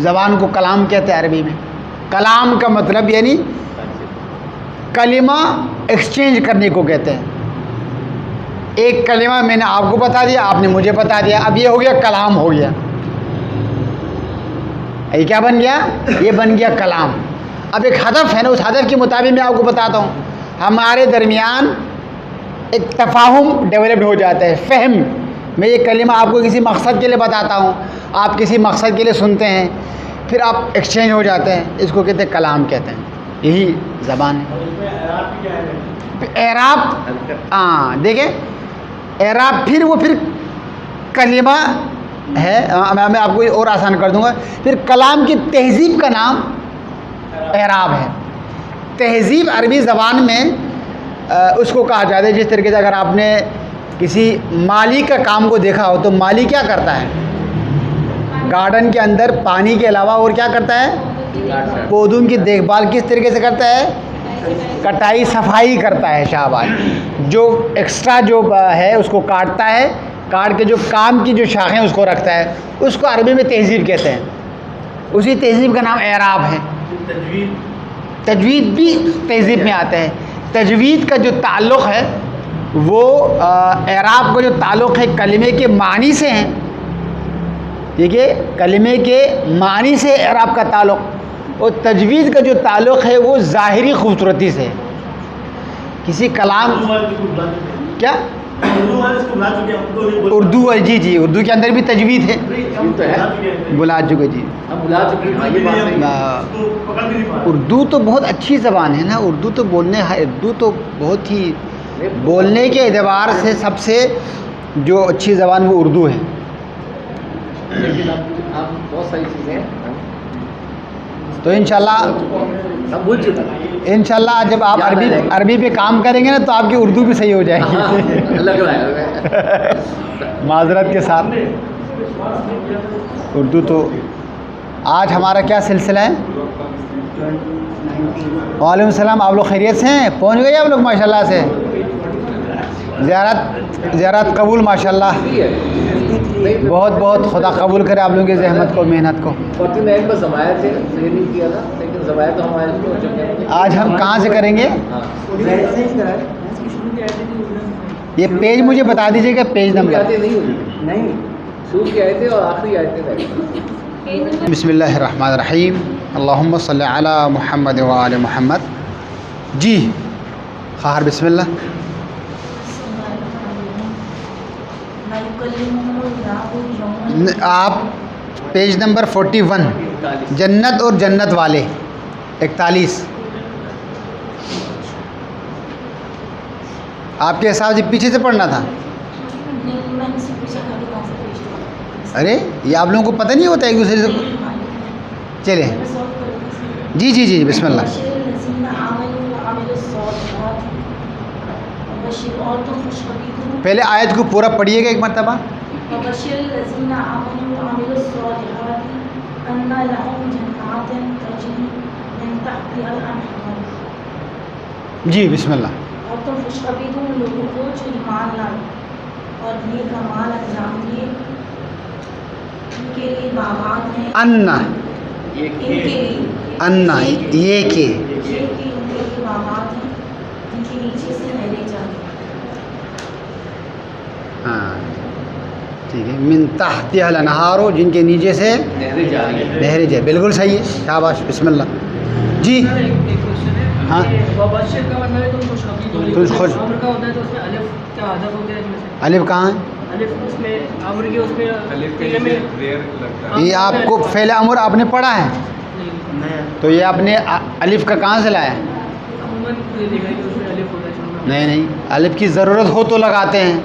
زبان کو کلام کہتے ہیں عربی میں. کلام کا مطلب یعنی کلمہ ایکسچینج کرنے کو کہتے ہیں. ایک کلمہ میں نے آپ کو بتا دیا، آپ نے مجھے بتا دیا، اب یہ ہو گیا کلام ہو گیا. یہ کیا بن گیا؟ یہ بن گیا کلام. اب ایک ہدف ہے نا، اس ہدف کے مطابق میں آپ کو بتاتا ہوں. ہمارے درمیان ایک تفاہم ڈیولپڈ ہو جاتا ہے، فہم. میں یہ کلمہ آپ کو کسی مقصد کے لیے بتاتا ہوں، آپ کسی مقصد کے لیے سنتے ہیں، پھر آپ ایکسچینج ہو جاتے ہیں. اس کو کہتے ہیں کلام کہتے ہیں. یہی زبان ہے. اعراب، ہاں دیکھیں اعراب پھر کلمہ ہے. میں آپ کو اور آسان کر دوں گا. پھر کلام کی تہذیب کا نام اعراب ہے. تہذیب عربی زبان میں اس کو کہا جاتا ہے جس طریقے سے اگر آپ نے کسی مالی کا کام کو دیکھا ہو تو مالی کیا کرتا ہے؟ گارڈن کے اندر پانی کے علاوہ اور کیا کرتا ہے؟ پودوں کی دیکھ بھال کس طریقے سے کرتا ہے؟ کٹائی صفائی کرتا ہے. شاباش. جو ایکسٹرا جو ہے اس کو کاٹتا ہے، کاٹ کے جو کام کی جو شاخیں اس کو رکھتا ہے، اس کو عربی میں تہذیب کہتے ہیں. اسی تہذیب کا نام اعراب ہے. تجوید بھی تہذیب میں آتا ہے. تجوید کا جو تعلق ہے وہ اعراب کا جو تعلق ہے کلمے کے معنی سے ہیں. دیکھیے کلمے کے معنی سے اعراب کا تعلق، اور تجوید کا جو تعلق ہے وہ ظاہری خوبصورتی سے. کسی کلام کیا اردو، جی اردو کے اندر بھی تجوید ہے. بلا چکے جی. اردو تو بہت اچھی زبان ہے نا. اردو تو بہت ہی بولنے کے اعتبار سے سب سے جو اچھی زبان وہ اردو ہے. بہت ساری چیزیں تو انشاءاللہ جب آپ عربی پہ کام کریں گے نا تو آپ کی اردو بھی صحیح ہو جائے گی. لگ رہا ہے معذرت کے ساتھ. اردو تو آج ہمارا کیا سلسلہ ہے؟ وعلیکم السلام. آپ لوگ خیریت سے ہیں؟ پہنچ گئے آپ لوگ ماشاءاللہ سے. زیارت قبول ماشاءاللہ. بہت بہت خدا قبول کرے آپ لوگوں کی زحمت کو، محنت کو. 49 پر زمایا تھے، یہ نہیں کیا تھا، لیکن زمایا تو ہمارے. آج ہم کہاں سے کریں گے؟ یہ پیج مجھے بتا دیجیے گا، پیج نمبر. نہیں شروع کی آئے تھے اور آخری آئے تھے. بسم اللہ الرحمن الرحیم. اللہم صلی علی محمد وآل محمد. جی خواہر بسم اللہ. آپ پیج نمبر 41 جنت اور جنت والے 41. آپ کے حساب سے پیچھے سے پڑھنا تھا. ارے یہ آپ لوگوں کو پتہ نہیں ہوتا ایک دوسرے سے. چلیں جی بسم اللہ. پہلے آیت کو پورا پڑھیے گا ایک مرتبہ. جی بسم اللہ. اور تو خوشخبری دوں ان لوگوں کو جو ایمان لائے اور نیک اعمال انجام دیے. ان کے لیے باغات ہیں. انا ان کے لیے انا یہ کہ ان کے لیے باغات ہیں جن کے نیچے سے نہریں جاتی. ہاں ٹھیک ہے. من تحتها الانہار، جن کے نیچے سے نہریں جائے. بالکل صحیح ہے. شاباش. بسم اللہ. جی ہاں تو خوش. الف کہاں ہے؟ یہ آپ کو فعل امر آپ نے پڑھا ہے تو یہ آپ نے الف کا کہاں سے لایا؟ نہیں الف کی ضرورت ہو تو لگاتے ہیں،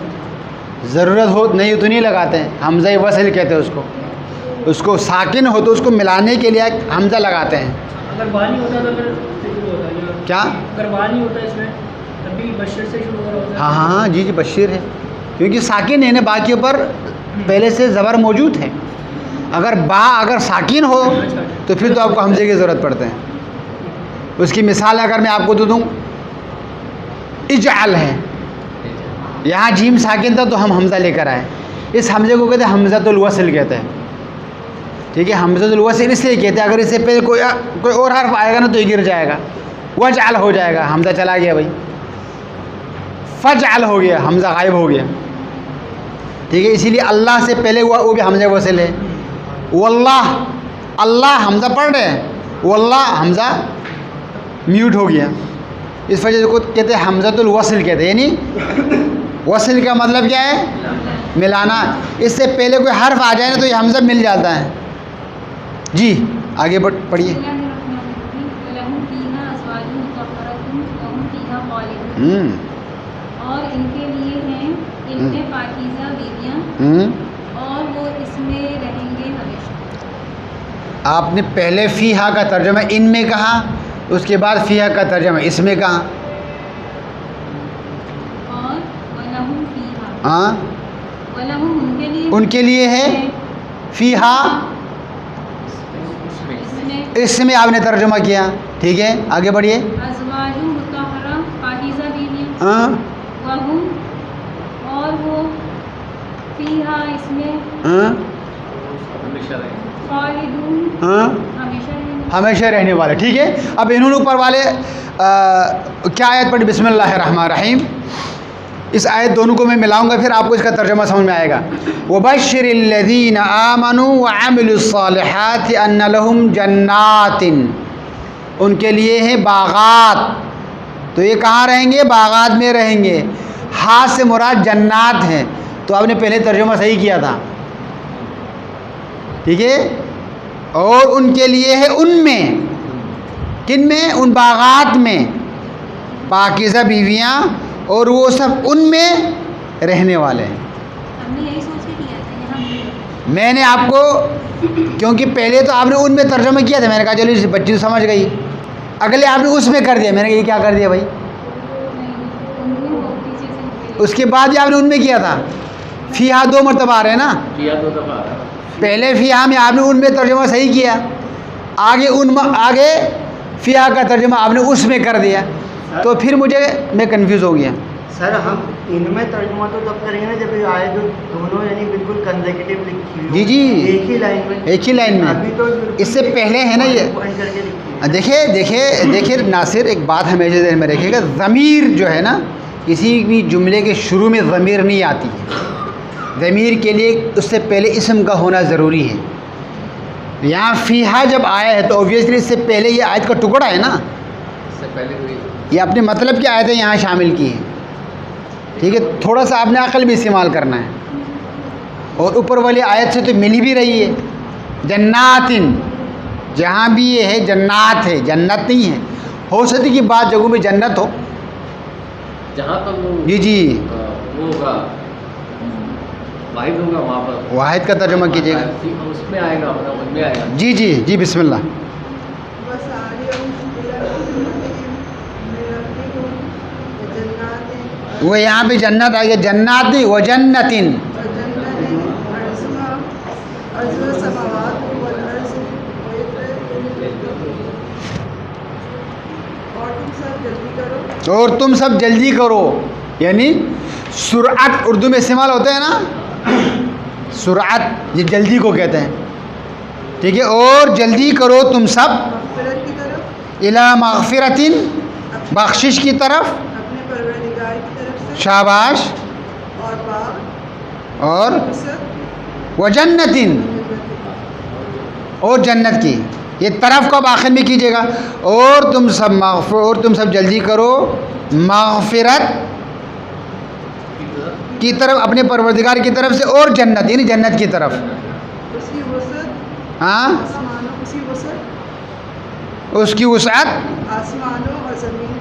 ضرورت ہو نہیں تو نہیں لگاتے ہیں. حمزہ وصل کہتے ہیں اس کو. اس کو ساکن ہو تو اس کو ملانے کے لیے حمزہ لگاتے ہیں. اگر بانی ہوتا تو پھر شروع ہوتا ہے. کیا اگر بانی ہوتا ہے اس میں تبھی بشیر سے شروع ہو رہا ہوتا ہے. ہاں جی بشیر ہے کیونکہ ساکن ہے نا، باقی پر پہلے سے زبر موجود ہے. اگر ساکن ہو تو پھر تو آپ کو حمزے کی ضرورت پڑتے ہیں. اس کی مثال اگر میں آپ کو دے دوں، اجعل ہے، یہاں جیم ساکن تھا تو ہم حمزہ لے کر آئے. اس حمزے کو کہتے ہیں حمزۃ الوصل کہتے ہیں. ٹھیک ہے. حمزۃ الوصل اس لیے کہتے ہیں اگر اس سے پہلے کوئی اور حرف آئے گا نا تو یہ گر جائے گا. وجعل ہو جائے گا, حمزہ چلا گیا بھائی. فجعل ہو گیا, حمزہ غائب ہو گیا. ٹھیک ہے, اسی لیے اللہ سے پہلے ہوا وہ بھی حمزہ وصل ہے. واللہ, اللہ حمزہ پڑھ رہے ہیں, واللہ حمزہ میوٹ ہو گیا. اس وجہ سے کو کہتے ہیں حمزۃ الوصل کہتے ہیں, یعنی وصل کا مطلب کیا ہے؟ ملانا. اس سے پہلے کوئی حرف آ جائے نا تو یہ حمزہ مل جاتا ہے. جی آگے پڑھیے. اور ان کے لیے ہیں ان میں پاکیزہ بیویاں اور وہ اس میں رہیں گے ہمیشہ. آپ نے پہلے فیہا کا ترجمہ ان میں کہا, اس کے بعد فیہا کا ترجمہ اس میں کہا. اور وَلَهُمْ فِيهَا, ہاں وَلَهُمْ ان کے لیے ہے فیہا, اس میں آپ نے ترجمہ کیا. ٹھیک ہے آگے بڑھیے. ازواج مطہرہ, پاکیزہ بیویاں, ہاں وَهُمْ اور وہ فیہا اس میں ہاں ہمیشہ رہیں گے. خالدون ہاں ہمیشہ رہیں گے. ہمیشہ رہنے والے. ٹھیک ہے, اب انہوں نے اوپر والے کیا آیت پڑھی؟ بسم اللہ الرحمن الرحیم. اس آیت دونوں کو میں ملاؤں گا پھر آپ کو اس کا ترجمہ سمجھ میں آئے گا. وَبَشِّرِ الَّذِينَ آمَنُوا وَعَمِلُوا الصَّالِحَاتِ أَنَّ لَهُمْ جَنَّاتٍ, ان کے لیے ہیں باغات. تو یہ کہاں رہیں گے؟ باغات میں رہیں گے. ہاں سے مراد جنات ہیں, تو آپ نے پہلے ترجمہ صحیح کیا تھا. ٹھیک ہے, اور ان کے لیے ہے ان میں, کن میں؟ ان باغات میں پاکیزہ بیویاں, اور وہ سب ان میں رہنے والے ہیں. ہم نے یہی سوچ کے کیا تھا یہاں. میں نے آپ کو, کیونکہ پہلے تو آپ نے ان میں ترجمہ کیا تھا, میں نے کہا چلو اس بچی تو سمجھ گئی. اگلے آپ نے اس میں کر دیا, میں نے کہا یہ کیا کر دیا بھائی. اس کے بعد ہی آپ نے ان میں کیا تھا. فیہا 2 مرتبہ آ رہے ہیں نا, کیا 2 دفعہ آ رہا ہے. پہلے فیہا میں آپ نے ان میں ترجمہ صحیح کیا, آگے فیہا کا ترجمہ آپ نے اس میں کر دیا, تو پھر میں کنفیوز ہو گیا. سر ہم ان میں ترجمہ تو تب کریں گے نا جب یہ آئے جو دونوں یعنی بالکل کنزیکٹیو لکھی ہو. جی ایک ہی لائن میں. ایک ہی لائن میں. ابھی تو اس سے پہلے ہے نا یہ. پوائنٹ کر کے لکھی ہے. دیکھیے ناصر, ایک بات ہمیشہ ذہن میں رکھیے گا, ضمیر جو ہے نا, کسی بھی جملے کے شروع میں ضمیر نہیں آتی ہے. ضمیر کے لیے اس سے پہلے اسم کا ہونا ضروری ہے. یہاں فیہا جب آیا ہے تو اوبویسلی اس سے پہلے یہ آیت کا ٹکڑا ہے نا, اس سے پہلے کوئی یہ اپنے مطلب کی آیتیں یہاں شامل کی ہیں. ٹھیک ہے, تھوڑا سا آپ نے عقل بھی استعمال کرنا ہے. اور اوپر والی آیت سے تو مل ہی بھی رہی ہے. جناتن, جہاں بھی یہ ہے جنات ہے, جنت نہیں ہے. ہو سکتی کہ بعض جگہوں میں جنت ہو. جہاں تک وہ جی وہ ہوگا واحد ہوگا وہاں پر واحد کا ترجمہ کیجیے گا. اس میں آئے گا, مطلب ان میں آئے گا. جی بسم اللہ. وہ یہاں پہ جنت آ گیا, جنات نہیں, وہ جنتن. اور تم سب جلدی کرو, یعنی سرعت اردو میں استعمال ہوتا ہے نا, سرعت یہ جلدی کو کہتے ہیں. ٹھیک ہے, اور جلدی کرو تم سب الی مغفرتن, بخشش کی طرف, شاباش, اور وجنتن, اور جنت کی. یہ طرف کو اب آخر میں کیجیے گا. اور تم سب جلدی کرو مغفرت کی طرف, اپنے پروردگار کی طرف سے, اور جنت یعنی جنت کی طرف. ہاں, اس کی وسعت آسمانوں اور زمین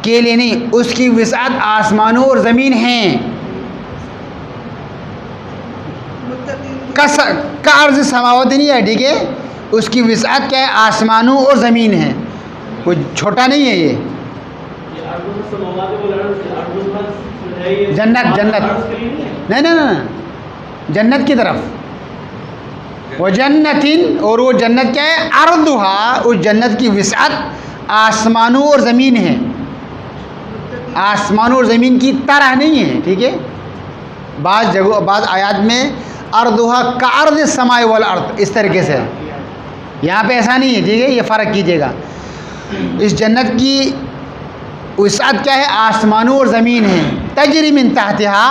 کے لیے نہیں, اس کی وسعت آسمانوں اور زمین ہیں. کا عرض سماوات نہیں ہے. ٹھیک ہے, اس کی وسعت کیا ہے؟ آسمانوں اور زمین ہے, کوئی چھوٹا نہیں ہے. یہ جنت نہیں, جنت کی طرف. وہ جنتن, اور وہ جنت کیا ہے؟ عرضها, اس جنت کی وسعت آسمانوں اور زمین ہے, آسمانوں اور زمین کی طرح نہیں ہے. ٹھیک ہے, بعض آیات میں اردھا کارض السماء والارض، اس طریقے سے یہاں پہ ایسا نہیں ہے، ٹھیک ہے، یہ فرق کیجیے گا. اس جنت کی وسعت کیا ہے؟ آسمانوں اور زمین ہے. تجری من تحتہا،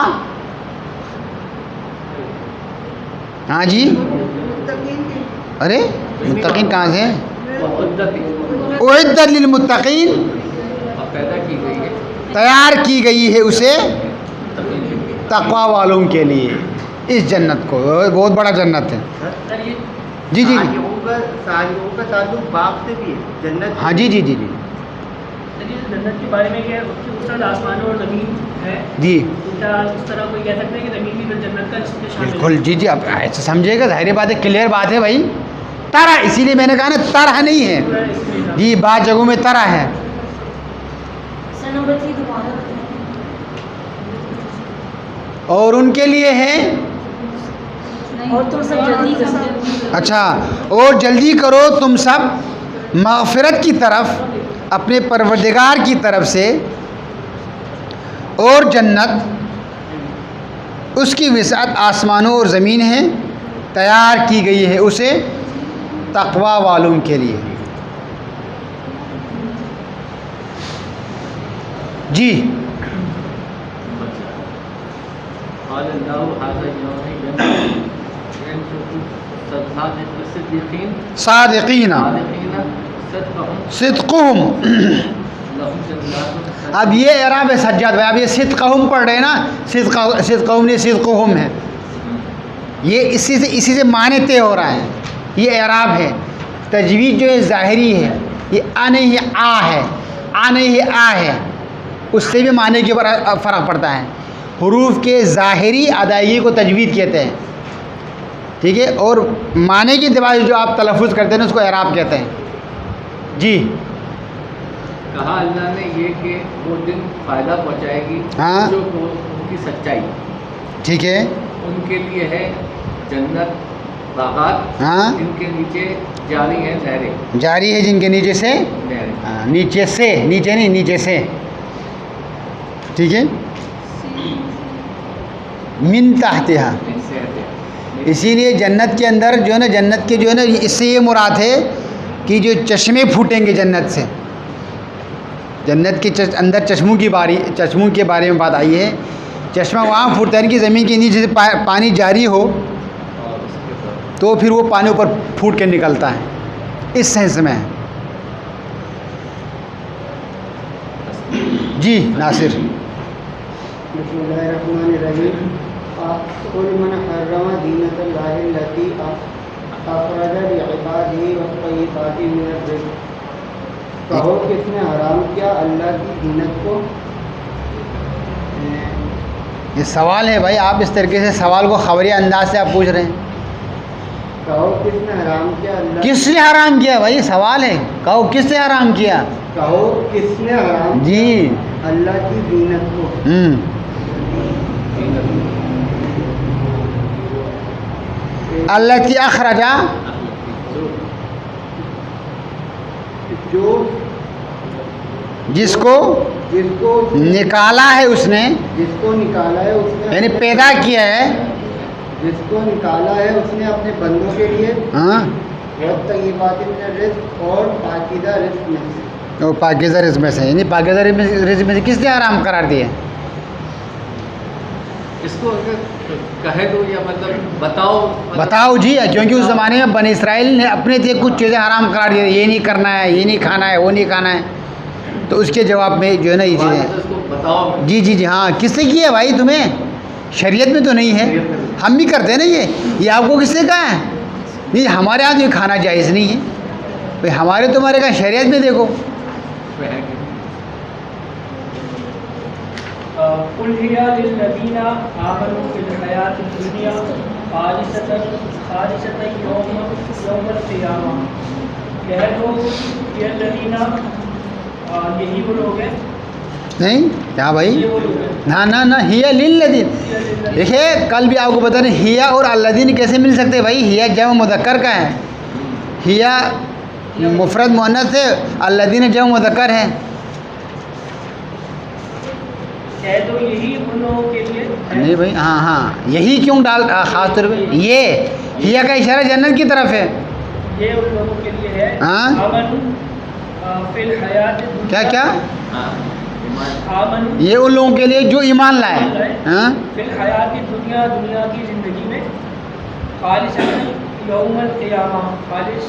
ہاں جی، متقین کی ارے متقین کہاں سے؟ قدرتی اعدت للمتقین، اور پیدا کی گئی ہے تیار کی گئی ہے اسے تقوی والوں کے لیے. اس جنت کو بہت بڑا جنت ہے. سر یہ جی جی ساریوں کا تعلق باغ سے بھی ہے جنت. ہاں جی جی جی جی سر یہ جنت کے بارے میں کیا ہے اس طرح آسمان اور زمین ہے، جی کیا اس طرح کوئی کہہ سکتے ہیں کہ زمین بھی جنت کا اس میں شامل ہے؟ بالکل. جی جی اب ایسے سمجھے گا، ظاہر بات ہے، کلیئر بات ہے بھائی. طرح، اسی لیے میں نے کہا نا طرح نہیں ہے. پورا اس میں جی بعض جگہوں میں طرح ہے. سر نمبر 3 دوبارہ بتائیں. اور ان کے لیے ہے، اور تم سب جلدی کرو. اچھا، اور جلدی کرو تم سب مغفرت کی طرف، اپنے پروردگار کی طرف سے، اور جنت اس کی وسعت آسمانوں اور زمین ہے، تیار کی گئی ہے اسے تقوی والوں کے لیے. جی قال اللہ هذا يوم صدیقین صادقین صدقہم. لهم جنات. اب یہ اعراب ہے سجاد بھائی، اب یہ صدقہم پڑھ رہے ہیں نا، صدقہم نہیں صدقہم ہے. یہ اسی سے معنی طے ہو رہا ہے. یہ اعراب ہے. تجوید جو ہے ظاہری ہے، یہ آ نہیں ہے آ ہے، آ نہیں ہے آ ہے، اس سے بھی معنی کے اوپر فرق پڑتا ہے. حروف کے ظاہری ادائیگی کو تجوید کہتے ہیں، ٹھیک ہے، اور معنی کے اعتبار سے جو آپ تلفظ کرتے ہیں اس کو اعراب کہتے ہیں. جی کہا اللہ نے یہ کہ وہ دن فائدہ پہنچائے گی ہاں. جو کو ان کی سچائی، ٹھیک ہے. ان کے لیے ہے جنت باغات، ہاں ان کے نیچے جاری ہیں نہریں. جاری ہے جن کے نیچے سے، نہریں ہاں، نیچے سے، نیچے نہیں نیچے سے، ٹھیک ہے. من تحتہا، ان سے ہٹے. اسی لیے جنت کے اندر جو ہے نا، جنت کے جو ہے نا، اس سے یہ مراد ہے کہ جو چشمے پھوٹیں گے جنت سے. جنت کے اندر چشموں کے بارے میں بات آئی ہے. چشمہ وہاں پھوٹتا ہے کہ زمین کے نیچے سے پانی جاری ہو اور اس کے بعد تو پھر وہ پانی اوپر پھوٹ کے نکلتا ہے. اس سینس میں ہے. جی ناصر. بسم اللہ الرحمن الرحیم. قل من حرم زینۃ اللہ التی اخرج لعبادہ والطیبات من الرزق. کہو کس نے حرام کیا اللہ کی زینت کو؟ یہ سوال ہے بھائی، آپ اس طریقے سے سوال کو خبری انداز سے آپ پوچھ رہے ہیں. کہو کس نے حرام کیا اللہ کس نے حرام کیا بھائی؟ سوال ہے، کہو کس نے حرام کیا. کہو کس نے حرام جی کیا اللہ کی زینت کو؟ التی اخرجا، جو جس کو نکالا ہے اس نے، جس کو نکالا ہے اس نے، یعنی پیدا کیا ہے. جس کو نکالا ہے اس نے اپنے بندوں کے لیے، ہاں، بہت طیبات من الرزق، اور پاکیزہ رزق میں سے. وہ پاکیزہ رزق میں سے، یعنی پاکیزہ رزق میں سے کس نے حرام قرار دیا؟ اس کو اگر کہہ دو یا مطلب بتاؤ جی، کیونکہ اس زمانے میں بنی اسرائیل نے اپنے سے کچھ چیزیں حرام قرار دی، یہ نہیں کرنا ہے، یہ نہیں کھانا ہے، وہ نہیں کھانا ہے. تو اس کے جواب میں جو ہے نا یہ چیزیں. اس کو بتاؤ. جی جی جی ہاں. کس نے کیا بھائی تمہیں؟ شریعت میں تو نہیں ہے، ہم بھی کرتے ہیں نا یہ آپ کو کس نے کہا ہے؟ نہیں، ہمارے یہاں تو یہ کھانا جائز نہیں ہے بھائی. ہمارے تمہارے کہاں؟ شریعت میں دیکھو. قل هي للذین آمنوا فی الحیاۃ الدنیا خالصۃ یوم القیامہ. کہہ دو کہ الذین، یہی وہ لوگ ہیں. نہیں کیا بھائی؟ یہ وہ لوگ ہیں. نہ نہ نہ، ہیا للذین. دیکھیے کل بھی آپ کو بتا رہے ہیا اور الذین کیسے مل سکتے بھائی؟ ہیا جمع مذکر کا ہے، ہیا مفرد مؤنث ہے، الذین جمع مذکر ہے. کہہ دو یہی ان لوگوں کے لیے ہے نہیں بھائی، ہاں ہاں، یہی کیوں ڈال خاص طور پہ یہ ہیا کا اشارہ جنت کی طرف ہے. یہ ان لوگوں کے لیے ہے ہاں؟ آمن فی الحیات کیا کیا؟ ہاں ایمان آمن یہ ان لوگوں کے لیے جو ایمان لائے. ہاں فی الحیات دنیا، دنیا کی زندگی میں خالص یوم القیامہ، خالص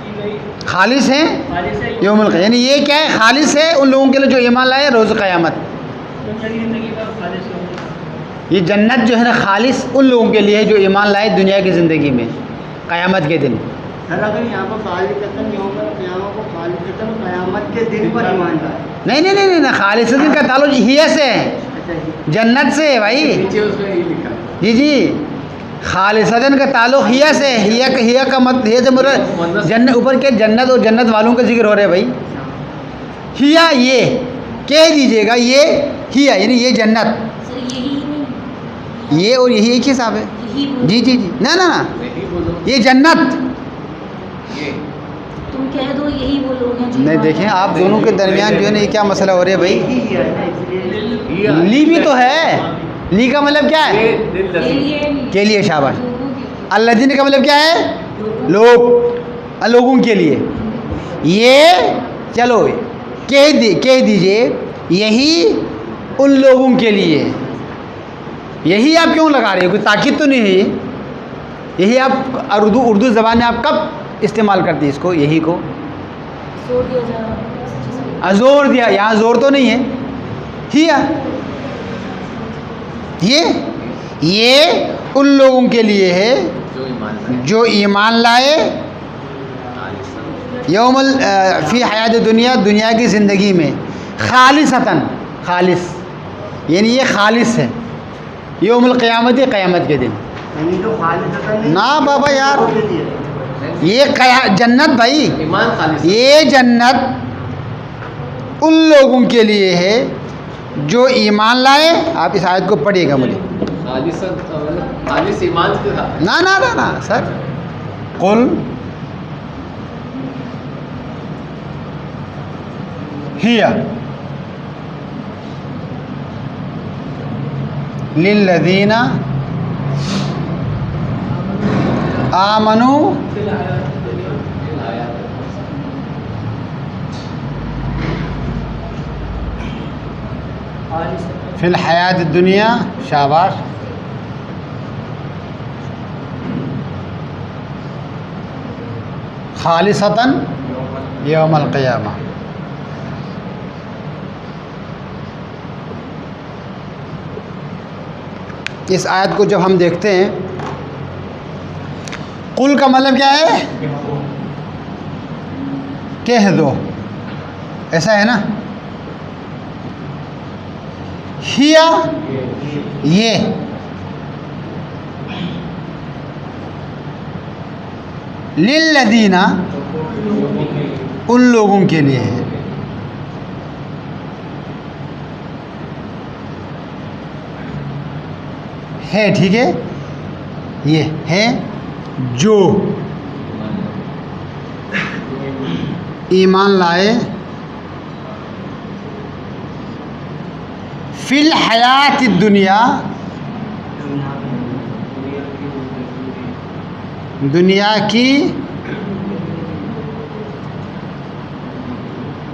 کی گئی، خالص ہیں خالص ہے یوم القیامہ، یعنی یہ کیا ہے؟ خالص ہے ان لوگوں کے لیے جو ایمان لائے روز قیامت. دنیا کی زندگی کا خالص یوم القیامہ. یہ جنت جو ہے نا خالص ان لوگوں کے لیے جو ایمان لائے دنیا کی زندگی میں قیامت کے دن. سر اگر یہاں پر خالصتاً یوم القیامہ کو خالصتاً قیامت کے دن پر ایمان لائے. نہیں نہیں نہیں نہیں، خالص دن کا تعلق ہیا سے ہے، اچھا جی. جنت سے ہے بھائی. نیچے اس میں یہ لکھا جی جی، خالصتاً کا تعلق ہیا سے ہے. ہیا کا مت ہیا سے مراد جنت، اوپر کے جنت اور جنت والوں کا ذکر ہو رہا ہے بھائی. ہیا یہ کہہ دیجیے گا، یہ ہیا یعنی یہ جنت، سر یہی نہیں، یہ اور یہی ایک ہی حساب ہے. یہی بولو. جی جی جی، نہ نہ، یہی بولو یہ جنت. یہ تم کہہ دو یہی وہ لوگ ہیں جو نہیں ایمان دیکھیں لائے. آپ دونوں کے درمیان جو ہے نا یہ کیا مسئلہ ہو رہا ہے بھائی. یہی ہے نا، اس لیے لی بھی تو ہے، لی کا مطلب کیا ہے؟ یہ دل کے لذیذ لیے نہیں، کے لیے. شاباش. لوگوں کے لیے. الذین کا مطلب کیا ہے؟ لوگ، لوگوں کے لیے. یہ چلو کہہ دیجئے یہی ان لوگوں کے لیے. یہی آپ کیوں لگا رہے ہو؟ کوئی تاکید تو نہیں ہے یہ. یہی آپ اردو زبان میں آپ کب استعمال کرتے ہیں اس کو؟ یہی کو زور دیا جا رہا ہے. زور دیا، یہاں زور تو نہیں ہے. ہیا یہ ان لوگوں کے لیے ہے جو ایمان لائے جو ایمان لائے یوم فی حیات دنیا، دنیا کی زندگی میں خالصتاً، خالص یعنی یہ خالص ہے یوم القیامت، قیامت کے دن. یعنی تو خالصتاً نہیں، نا بابا یار، لوگوں کے لیے. یہ جنت بھائی، ایمان خالص یہ جنت ان لوگوں کے لیے ہے جو ایمان لائے. آپ اس آیت کو پڑھیے گا مجھے. خالص مطلب خالص ایمان کے ساتھ نا نا نا نا سر، قل ہیا للذین آمنوا فی الحیات دنیا خالص فی الحیات الدنیا. شاباش. خالصتاً یوم القیامہ. اس آیت کو جب ہم دیکھتے ہیں، قل کا مطلب کیا ہے؟ کہہ دو، ایسا ہے نا. ہیا یہ للذین ان لوگوں کے لیے ہے. ٹھیک ہے، یہ ہے جو ایمان لائے فی الحیات الدنیا، دنیا کی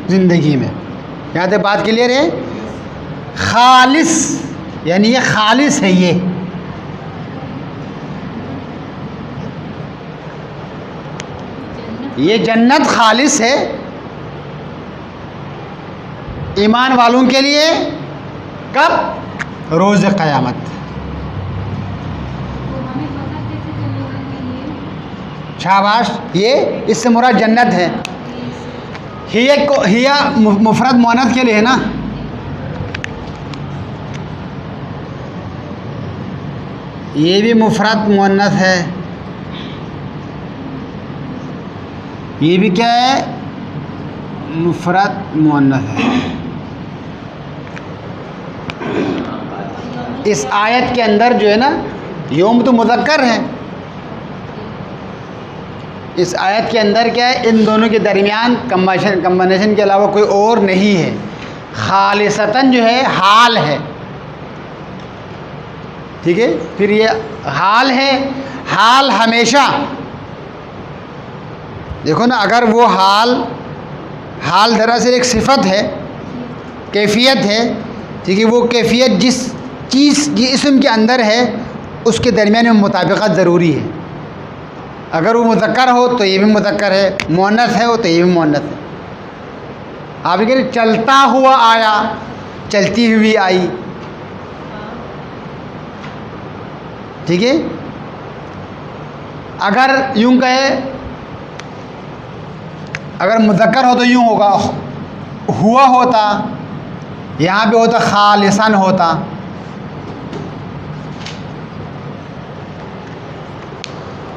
زندگی میں. یہاں تک بات کلیئر ہے؟ خالص یعنی یہ خالص ہے. یہ جنت خالص ہے ایمان والوں کے لیے. کب؟ روز قیامت. تو ہمیں پتہ کیسے چلے گا کہ یہ شاباش. یہ اس سے مراد جنت ہے. ہیا مفرد مؤنث کے لیے ہے نا. یہ بھی مفرد مؤنث ہے. یہ بھی کیا ہے؟ مفرد مؤنث ہے. اس آیت کے اندر جو ہے نا یوم تو مذکر ہے. اس آیت کے اندر کیا ہے؟ ان دونوں کے درمیان کمبینیشن کے علاوہ کوئی اور نہیں ہے. خالصتاً جو ہے حال ہے، ٹھیک ہے. پھر یہ حال ہے، حال ہمیشہ دیکھو نا، اگر وہ حال دراصل ایک صفت ہے، کیفیت ہے، ٹھیک ہے. وہ کیفیت جس چیز کی اسم کے اندر ہے اس کے درمیان میں مطابقت ضروری ہے. اگر وہ مذکر ہو تو یہ بھی مذکر ہے، مؤنث ہے ہو تو یہ بھی مؤنث ہے. آپ کہہ رہے چلتا ہوا آیا، چلتی ہوئی آئی، ٹھیک ہے. اگر یوں کہے، اگر مذکر ہو تو یوں ہوگا، ہوا ہوتا، یہاں پہ ہوتا خالصاً ہوتا.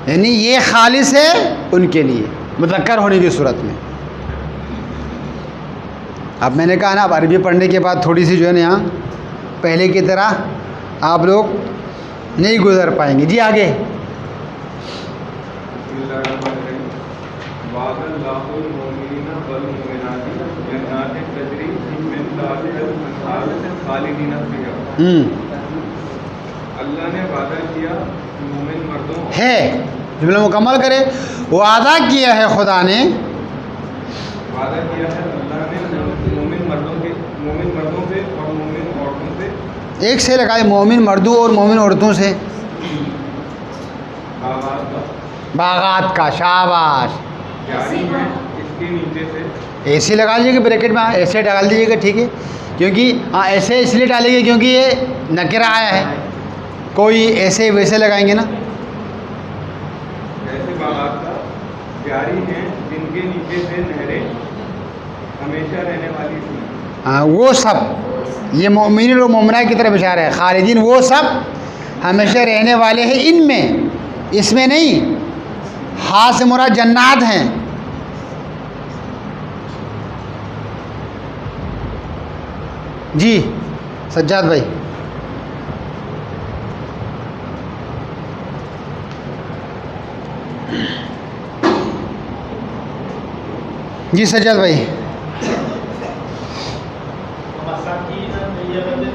یعنی یہ خالص ہے ان کے لیے مذکر ہونے کی صورت میں. اب میں نے کہا نا، اب عربی پڑھنے کے بعد تھوڑی سی جو ہے نا یہاں پہلے کی طرح آپ لوگ نہیں گزر پائیں گے. جی آگے. اللہ نے وعدہ کیا مومن مردوں ہے، جملہ مکمل کرے. وعدہ کیا ہے خدا نے، وعدہ کیا ہے اللہ نے مومن مردوں سے اور مومن عورتوں سے، ایک سے لگائے مومن مردوں اور مومن عورتوں سے، باغات کا. شاباش. جاری ہے اس کے نیچے سے. ایسے لگا لیجیے کہ بریکٹ میں ایسے ڈال دیجیے گا، ٹھیک ہے. کیونکہ ایسے اس لیے ڈالیں گے کیونکہ یہ نکرہ آیا ہے. کوئی ایسے ویسے لگائیں گے نا. ایسے باغات کا جاری ہیں جن کے نیچے سے نہریں ہمیشہ رہنے والی تھیں. وہ سب، یہ مومنین اور مومنات کی طرف اشارہ ہے. خالدین وہ سب ہمیشہ رہنے والے ہیں ان میں، اس میں نہیں. ہاں سے مراد جنات ہیں. جی سجاد بھائی. جی سجاد بھائی.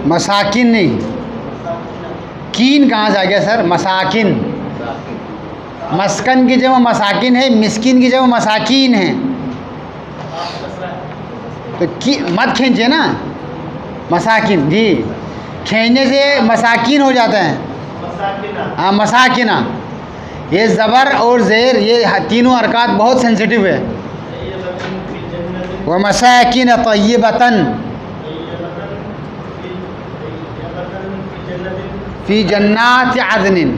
مساکین نہیں، کین کہاں سے آ گیا سر؟ مساکن. مسکن کی جگہ مساکن ہے، مسکین کی جگہ مساکین ہے. تو مت کھینچے نا مساکن. جی کھینچنے سے مساکین ہو جاتا ہے. ہاں مساکنہ. یہ زبر اور زیر یہ تینوں حرکات بہت سینسٹیو ہے. ومساکن طیبۃ فی جنات عدن.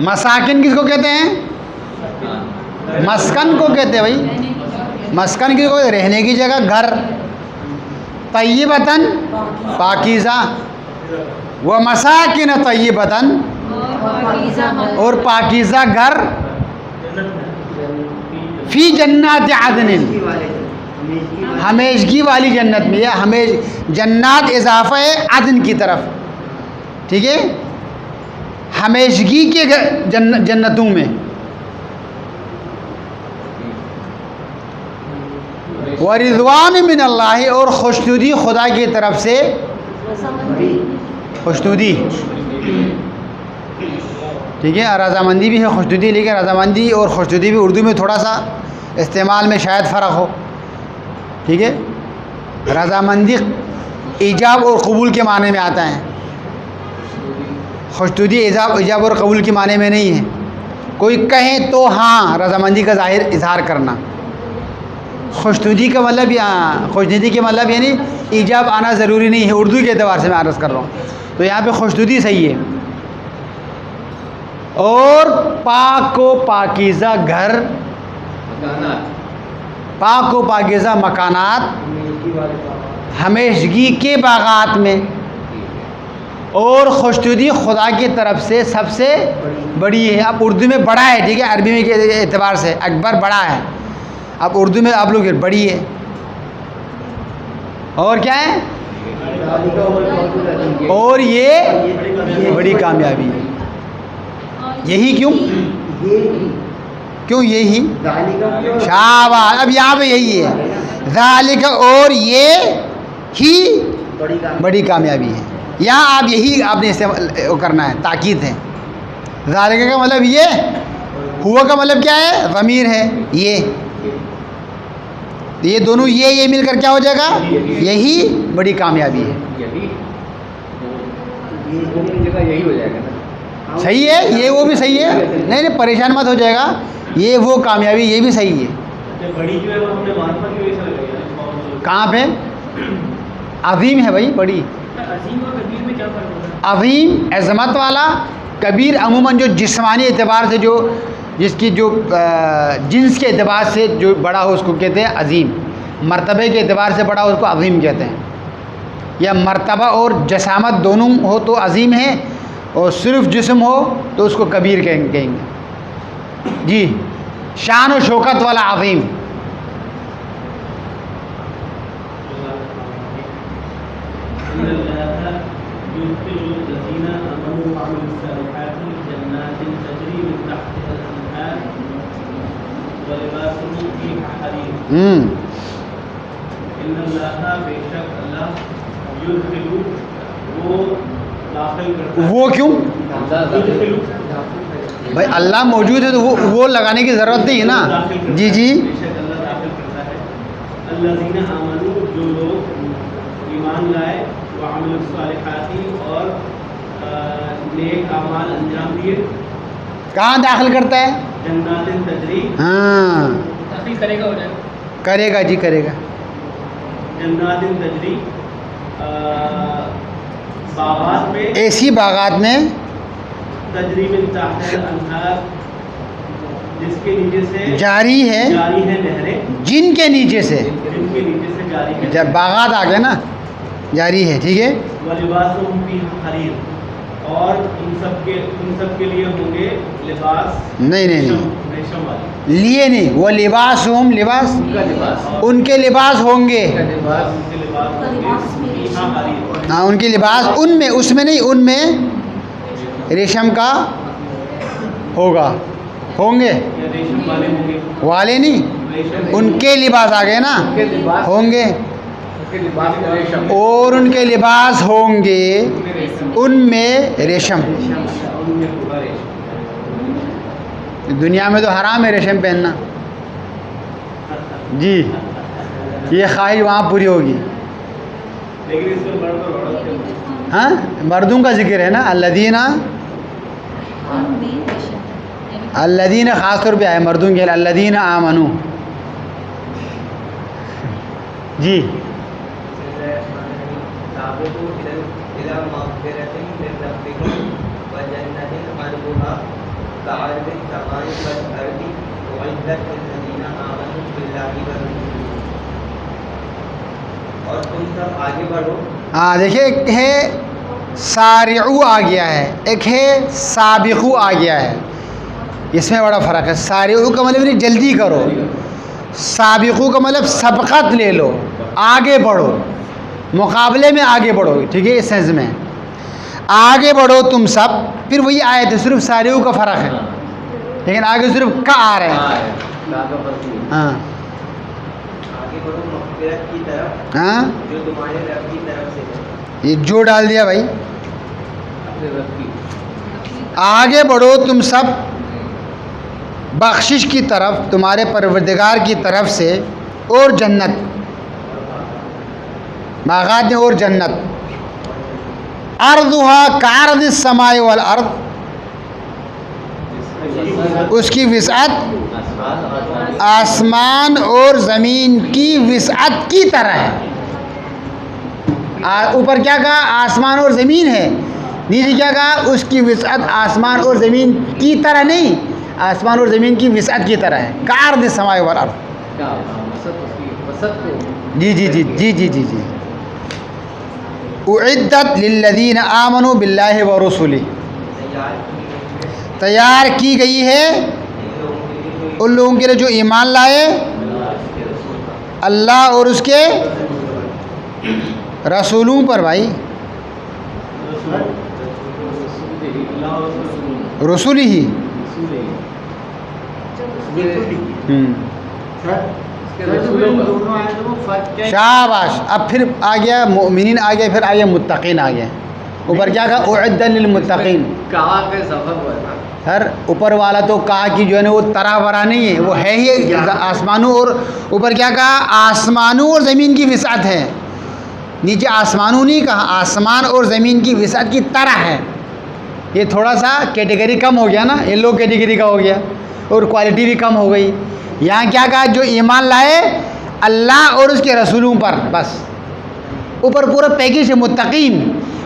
مساکن کس کو کہتے ہیں؟ مسکن کو کہتے ہیں بھائی. مسکن کی کوئی رہنے کی جگہ، گھر. طیبتاً پاکیزہ، و مساکن طیبتاً اور پاکیزہ گھر، فی جنات عدن ہمیشگی والی جنت میں. یا جنات اضافہ ہے عدن کی طرف، ٹھیک ہے. ہمیشگی کے جنتوں میں. ورضوان من اللہ اور خوشنودی خدا کی طرف سے. خوشنودی ٹھیک ہے. رضامندی بھی ہے خوشنودی، لیکن رضامندی اور خوشنودی بھی اردو میں تھوڑا سا استعمال میں شاید فرق ہو، ٹھیک ہے. رضامندی ایجاب اور قبول کے معنی میں آتا ہے، خوشنودی ایجاب اور قبول کے معنی میں نہیں ہے. کوئی کہے تو ہاں رضامندی کا ظاہر اظہار کرنا. خوشنودی کا مطلب خوشنودی کے مطلب یعنی ایجاب آنا ضروری نہیں ہے، اردو کے اعتبار سے میں عرض کر رہا ہوں. تو یہاں پہ خوشنودی صحیح ہے. اور پاک و پاکیزہ گھر، پاک و پاکیزہ مکانات، ہمیشگی کے باغات میں. اور خوشنودی خدا کی طرف سے سب سے بڑی ہے. اب اردو میں بڑا ہے، ٹھیک ہے، عربی میں کے اعتبار سے اکبر بڑا ہے. اب اردو میں آپ لوگ بڑی ہے. اور کیا ہے؟ اور یہ بڑی کامیابی ہے. یہی کیوں؟ کیوں یہی؟ شاباش. اب یہاں پہ یہی ہے ذالک، اور یہ ہی بڑی کامیابی ہے. یہاں آپ یہی آپ نے استعمال کرنا ہے، تاکید ہے. ذالک کا مطلب یہ، ہوا کا مطلب کیا ہے؟ ضمیر ہے. یہ دونوں یہ مل کر کیا ہو جائے گا؟ یہی بڑی کامیابی ہے. جگہ یہی ہو جائے گا نا. صحیح ہے، یہ وہ بھی صحیح ہے. نہیں پریشان مت ہو جائے گا. یہ وہ کامیابی، یہ بھی صحیح ہے. بڑی جو ہے وہ ہم نے وہاں پر کیوں ایسا لگایا؟ کہاں پہ؟ عظیم ہے بھائی بڑی. عظیم اور کبیر میں کیا فرق ہوتا ہے؟ عظیم عظمت والا، کبیر عموماً جو جسمانی اعتبار سے جو جس کی جو جنس کے اعتبار سے جو بڑا ہو اس کو کہتے ہیں عظیم. مرتبے کے اعتبار سے بڑا ہو اس کو عظیم کہتے ہیں. یا مرتبہ اور جسامت دونوں ہو تو عظیم ہے، اور صرف جسم ہو تو اس کو کبیر کہیں گے. جی، شان و شوکت والا عظیم. وہ کیوں بھائی؟ اللہ موجود ہے تو وہ لگانے کی ضرورت نہیں ہے نا. جی جی. الذین آمنوا، جو لوگ ایمان لائے، وعملوا الصالحات، اور نیک اعمال انجام دیے. کہاں داخل کرتا ہے؟ جنات تجری. ہاں تحقیق کرے گا ہو جائے. کرے گا جی، کرے گا. جنات تجری، باغات میں، ایسی باغات میں، تجری من تحت الانہار، جس کے نیچے سے جاری ہے نہریں، جن کے نیچے سے. جن کے نیچے سے جاری ہے. جب باغات آ گئے نا، جاری ہے. ٹھیک ہے. وَلِبَاسُهُمْ فِيهَا حَرِيرٌ، اور ان سب کے لیے ہوں گے لباس نہیں ریشم والے. لیے نہیں، وہ لباس ہوں لباس، ان کے لباس ہوں گے. ہاں ان کے لباس، ان میں، اس میں نہیں، ان میں ریشم کا ہوگا، ہوں گے. ریشم والے ہوں گے. والے نہیں، ان کے لباس آ گئے نا، ہوں گے. اور ان کے لباس ہوں گے ان میں ریشم. دنیا میں تو حرام ہے ریشم پہننا. جی، یہ خواہش وہاں پوری ہوگی. لیکن اس میں بڑھ کر عورت کے، ہاں مردوں کا ذکر ہے نا. الذین خاص طور پہ آئے مردوں کے لیے. الذین آمنو. جی. اور تم سب آگے بڑھو. ہاں دیکھیے، ایک ہے سارعو آ گیا ہے، ایک ہے سابقو آ گیا ہے. اس میں بڑا فرق ہے. سارعو کا مطلب نہیں جلدی کرو، سابقو کا مطلب سبقت لے لو، آگے بڑھو، مقابلے میں آگے بڑھو. ٹھیک ہے، اس سینس میں آگے بڑھو تم سب. پھر وہی آئے تھے، صرف سارعو کا فرق ہے، لیکن آگے صرف کا آ رہے ہیں. ہاں آگے بڑھو مغفرت کی طرف، ہاں، جو تمہارے رب کی طرف سے ہے. یہ جو ڈال دیا بھائی. اپنے رب کی. آگے بڑھو تم سب بخشش کی طرف، تمہارے پروردگار کی طرف سے، اور جنت، باغات میں اور جنت. ارضها کعرض السماء والارض، اس کی وسعت آسمان اور زمین کی وسعت کی طرح ہے. اوپر کیا کہا؟ آسمان اور زمین ہے. نیچے کیا کہا؟ اس کی وسعت آسمان اور زمین کی طرح نہیں، آسمان اور زمین کی وسعت کی طرح ہے. کعرض السماء والارض. کیا وسط کو. جی جی جی جی جی جی جی. اعدت للذین آمنوا باللہ ورسلہ، تیار کی گئی ہے ان لوگوں کے لیے جو ایمان لائے اللہ اور اس کے رسولوں پر بھائی، رسول ہی. دونوں آیتوں میں فرق کیا ہے؟ شاباش. اب پھر آ گیا مؤمنین، آ گیا، پھر آ گیا متقین آ گیا. اوپر کیا کہا؟ اعد للمتقین. کہا کہ سفر ہوا ہے نا. سر اوپر والا تو کہا کہ جو ہے نا وہ ترا ورا نہیں ہے، وہ ہے ہی آسمانوں، اور اوپر کیا کہا؟ آسمانوں اور زمین کی وسعت ہے. نیچے آسمانوں نہیں کہا، آسمان اور زمین کی وسعت کی طرح ہے. یہ تھوڑا سا کیٹیگری کم ہو گیا نا، یہ لو کیٹیگری کا ہو گیا اور کوالٹی بھی کم ہو گئی. یہاں کیا کہا؟ جو ایمان لائے اللہ اور اس کے رسولوں پر، بس. اوپر پورا پیکج ہے متقین.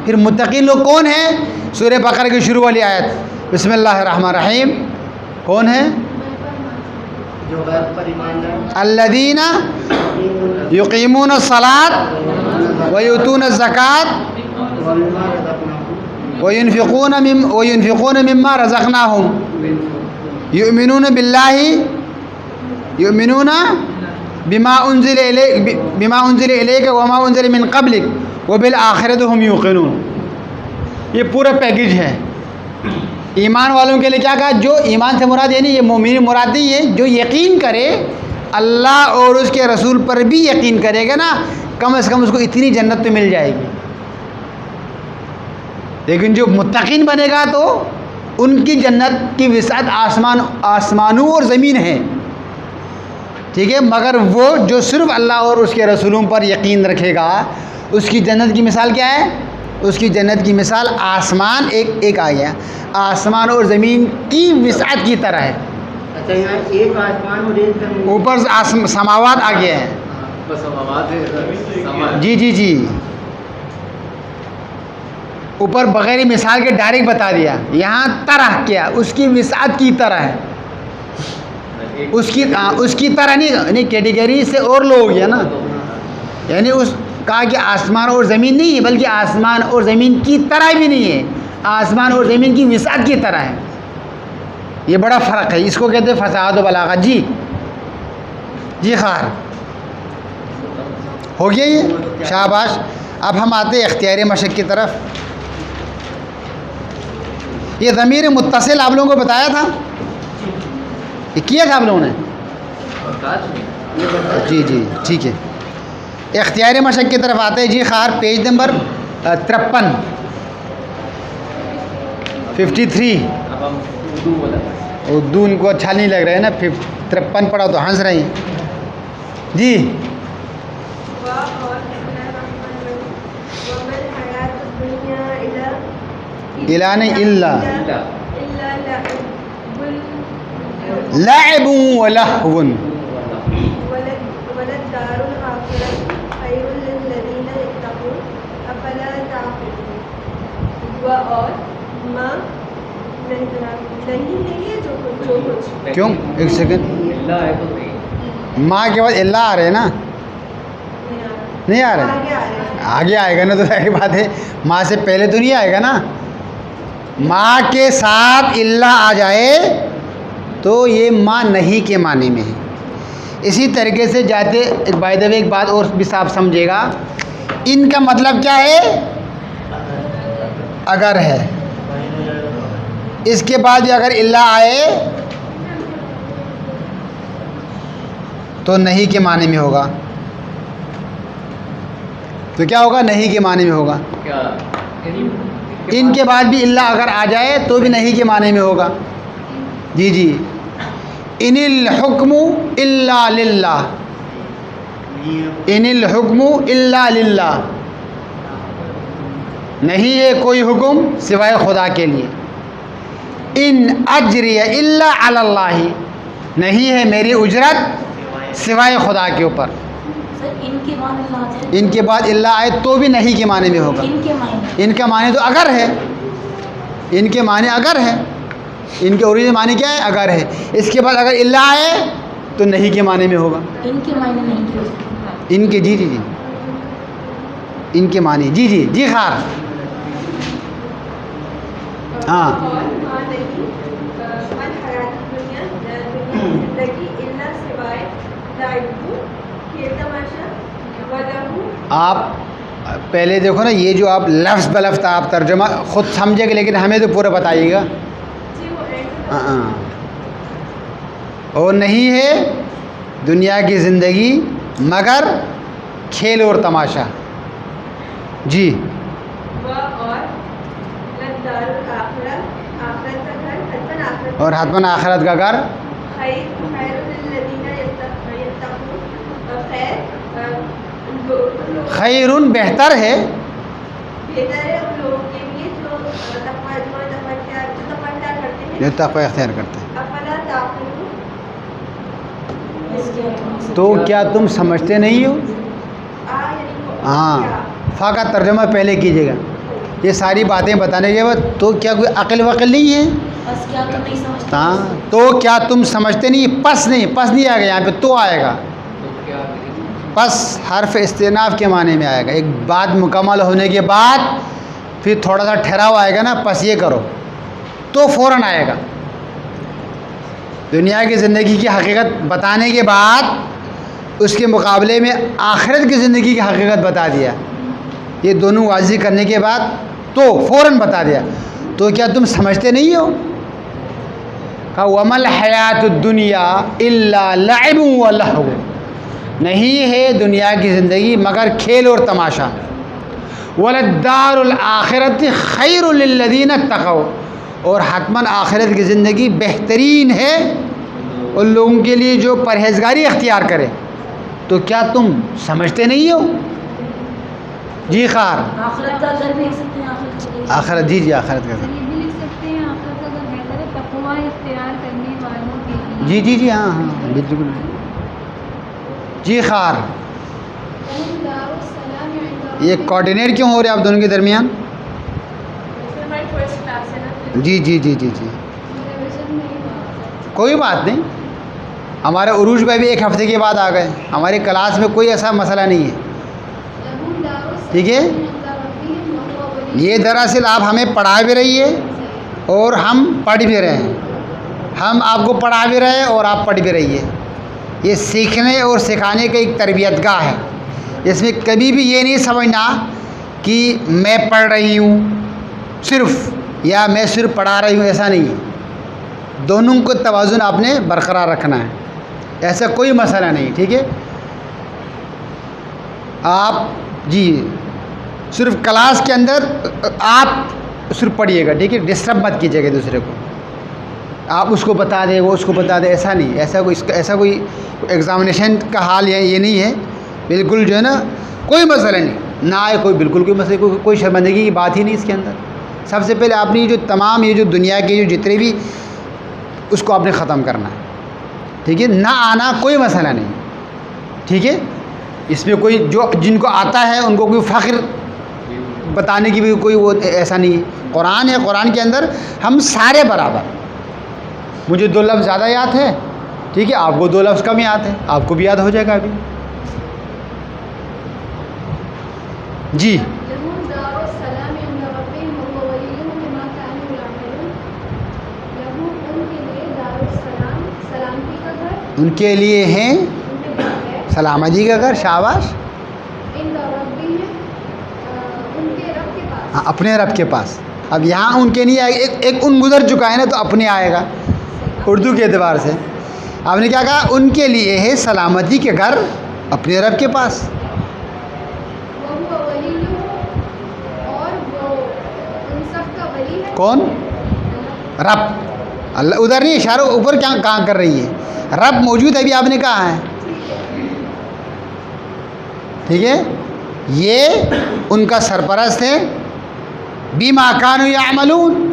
پھر متقین لوگ کون ہیں؟ سورہ بقرہ کی شروع والی آیت، بسم اللہ الرحمن الرحیم. کون ہے؟ جو غیر پر ایمان لائے، الذین یقیمون الصلاۃ ویؤتون الزکاۃ ومما رزقناہم وینفقون مما رزقناہم یؤمنون باللہ یؤمنون بما انزل الیک وما انزل من قبلک وبالآخرۃ هم یوقنون. یہ پورا پیکج ہے. ایمان والوں کے لیے کیا کہا؟ جو ایمان سے مراد، یعنی یہ مومن مراد نہیں ہے، جو یقین کرے اللہ اور اس کے رسول پر بھی یقین کرے گا نا، کم از کم اس کو اتنی جنت تو مل جائے گی. لیکن جو متقین بنے گا تو ان کی جنت کی وسعت آسمانوں اور زمین ہے، ٹھیک ہے. مگر وہ جو صرف اللہ اور اس کے رسولوں پر یقین رکھے گا، اس کی جنت کی مثال کیا ہے؟ اس کی جنت کی مثال آسمان ایک آ گیا، آسمان اور زمین کی وسعت کی طرح ہے. اچھا یہاں ایک آسمان اور ایک زمین، اوپر سے سماوات آ گیا ہے. بس سماوات ہے، سما ہے. جی اوپر بغیر مثال کے ڈائریکٹ بتا دیا. یہاں طرح کیا؟ اس کی وسعت کی طرح ہے. اس کی طرح نہیں کیٹیگری سے اور لو ہو گیا نا. یعنی اس کہا کہ آسمان اور زمین نہیں ہے، بلکہ آسمان اور زمین کی طرح بھی نہیں ہے، آسمان اور زمین کی وسعت کی طرح ہے. یہ بڑا فرق ہے. اس کو کہتے ہیں فصاحت و بلاغت. جی خیر ہو گیا یہ. شاباش. اب ہم آتے ہیں اختیاری مشق کی طرف. یہ ضمیر متصل آپ لوگوں کو بتایا تھا، یہ کیا تھا آپ لوگوں نے؟ جی ٹھیک ہے. اختیاری مشق کی طرف آتے ہیں. جی خیر پیج نمبر 53 53. اب ہم اردو بولا. اردو ان کو اچھا نہیں لگ رہا ہے نا، 53 پڑھا تو ہنس رہے ہیں. جی الا نہیں الا لعب و لہو. کیوں؟ ایک سیکنڈ. اللہ ہے تو نہیں. ماں کے بعد اللہ آ رہے ہیں نا؟ نہیں آ رہے؟ آگے آئے گا نا، تو ظاہر بات ہے ماں سے پہلے تو نہیں آئے گا نا. ماں کے ساتھ اللہ آ جائے تو یہ ماں نہیں کے معنی میں ہے. اسی طریقے سے جاتے بائی دا وے ایک بات اور بھی صاحب سمجھے گا، ان کا مطلب کیا ہے؟ اگر ہے. اس کے بعد بھی اگر اللہ آئے تو نہیں کے معنی میں ہوگا. تو کیا ہوگا؟ نہیں کے معنی میں ہوگا. کیا ان کے بعد بھی اللہ اگر آ جائے تو بھی نہیں کے معنی میں ہوگا. جی ان الحکم الا للہ، ان الحکم الا للہ، نہیں ہے کوئی حکم سوائے خدا کے لیے. ان اجری الا علی اللہ، نہیں ہے میری اجرت سوائے خدا کے اوپر. ان کے بعد اللہ آ جائے، ان کے بعد اللہ آئے تو بھی نہیں کے معنی میں ہوگا. ان کے معنی ان کا معنی تو اگر ہے، ان کے معنی اگر ہے. ان کے اوریجنل معنی کیا ہے؟ اگر ہے. اس کے بعد اگر اللہ آئے تو نہیں کے معنی میں ہوگا. ان کے معنی نہیں کیے. ان کے جی ان کے معنی جی خیر. ہاں آپ پہلے دیکھو نا یہ جو آپ لفظ بلفظ آپ ترجمہ خود سمجھے گا لیکن ہمیں تو پورا بتائیے گا. ہاں اور نہیں ہے دنیا کی زندگی مگر کھیل اور تماشا. جی اور حتماً آخرت کا گھر خیرن بہتر ہے جو تقوی اختیار کرتے ہیں. تو کیا تم سمجھتے نہیں ہو؟ ہاں فا کا ترجمہ پہلے کیجیے گا. یہ ساری باتیں بتانے کے بعد تو کیا کوئی عقل وقل نہیں ہے؟ بس کیا تم نہیں سمجھتے؟ ہاں تو کیا تم سمجھتے نہیں؟ پس نہیں آئے گا یہاں پہ تو آئے گا. پس حرف استئناف کے معنی میں آئے گا. ایک بات مکمل ہونے کے بعد پھر تھوڑا سا ٹھہراؤ آئے گا نا، پس یہ کرو تو فوراً آئے گا. دنیا کی زندگی کی حقیقت بتانے کے بعد اس کے مقابلے میں آخرت کی زندگی کی حقیقت بتا دیا. یہ دونوں واضح کرنے کے بعد تو فوراً بتا دیا تو کیا تم سمجھتے نہیں ہو؟ کہا وَمَا الْحَيَاةُ الدُّنْيَا إِلَّا لَعِبٌ وَلَهْوٌ، نہیں ہے دنیا کی زندگی مگر کھیل اور تماشا. وَلَلدَّارُ الْآخِرَةِ خَيْرٌ لِلَّذِينَ اتَّقَوْا، اور حتماً آخرت کی زندگی بہترین ہے ان لوگوں کے لیے جو پرہیزگاری اختیار کرے. تو کیا تم سمجھتے نہیں ہو؟ جی خار آخرت کا گھر بھی لکھ سکتے ہیں. آخرت جی آخرت کا یہ بھی لکھ سکتے ہیں آخرت کا گھر بہتر ہے تقوی اختیار کرنے والوں کے لیے. جی ہاں بالکل. جی خار یہ کوآرڈینیٹ کیوں ہو رہے آپ دونوں کے درمیان؟ جی کوئی بات نہیں. ہمارے عروج پہ بھی ایک ہفتے کے بعد آ گئے. ہماری کلاس میں کوئی ایسا مسئلہ نہیں ہے. ٹھیک ہے. یہ دراصل آپ ہمیں پڑھا بھی رہی ہے اور ہم پڑھ بھی رہے ہیں. ہم آپ کو پڑھا بھی رہے ہیں اور آپ پڑھ بھی رہی ہے. یہ سیکھنے اور سکھانے کا ایک تربیت گاہ ہے. اس میں کبھی بھی یہ نہیں سمجھنا کہ میں پڑھ رہی ہوں صرف یا میں صرف پڑھا رہی ہوں، ایسا نہیں ہے. دونوں کو توازن آپ نے برقرار رکھنا ہے. ایسا کوئی مسئلہ نہیں. ٹھیک ہے. آپ جی صرف کلاس کے اندر آپ صرف پڑھیے گا. ٹھیک ہے. ڈسٹرب مت کیجیے گا دوسرے کو. آپ اس کو بتا دیں وہ اس کو بتا دیں، ایسا نہیں. ایسا کوئی ایگزامینیشن کا حال یہ نہیں ہے. بالکل جو ہے نا کوئی مسئلہ نہیں نہ آئے. کوئی بالکل کوئی مسئلہ کوئی شرمندگی کی بات ہی نہیں اس کے اندر. سب سے پہلے آپ نے یہ جو تمام یہ جو دنیا کے جو جتنے بھی اس کو آپ نے ختم کرنا ہے. ٹھیک ہے. نہ آنا کوئی مسئلہ نہیں. ٹھیک ہے. اس میں کوئی جو جن کو آتا ہے ان کو کوئی فخر بتانے کی بھی کوئی وہ ایسا نہیں ہے. قرآن ہے، قرآن کے اندر ہم سارے برابر. مجھے 2 لفظ زیادہ یاد ہے، ٹھیک ہے، آپ کو 2 لفظ کم یاد ہے، آپ کو بھی یاد ہو جائے گا ابھی. جی ان کے لیے ہیں سلامتی کا گھر. شاباش. ہاں اپنے رب کے پاس. اب یہاں ان کے نہیں آئے گا. ایک ان گزر چکا ہے نا تو اپنے آئے گا اردو کے اعتبار سے. آپ نے کیا کہا؟ ان کے لیے ہے سلامتی کے گھر اپنے رب کے پاس. کون؟ رب. اللہ ادھر نہیں، اشارہ اوپر کہاں کر رہی ہے. رب موجود ہے ابھی آپ نے کہا ہے. ٹھیک ہے. یہ ان کا سرپرست ہے. بما کانوا یعملون.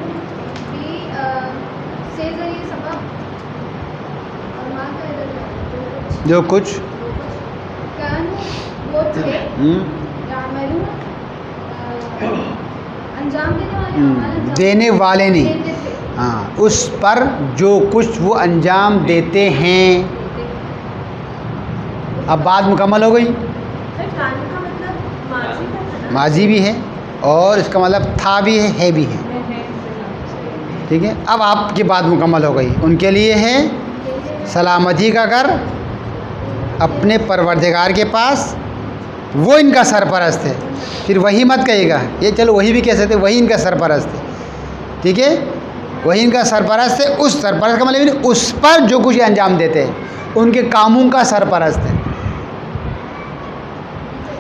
جو کچھ دینے والے نہیں. ہاں اس پر جو کچھ وہ انجام دیتے ہیں. اب بات مکمل ہو گئی. ماضی بھی ہے اور اس کا مطلب تھا بھی ہے بھی ہے. ٹھیک ہے. اب آپ کی بات مکمل ہو گئی. ان کے لیے ہے سلامتی کا گھر اپنے پروردگار کے پاس. وہ ان کا سرپرست ہے. پھر وہی مت کہے گا, یہ چلو وہی بھی کہہ سکتے, وہی ان کا سرپرست ہے. ٹھیک ہے, وہی ان کا سرپرست ہے. اس سرپرست کا مطلب اس پر جو کچھ یہ انجام دیتے ہیں, ان کے کاموں کا سرپرست ہے.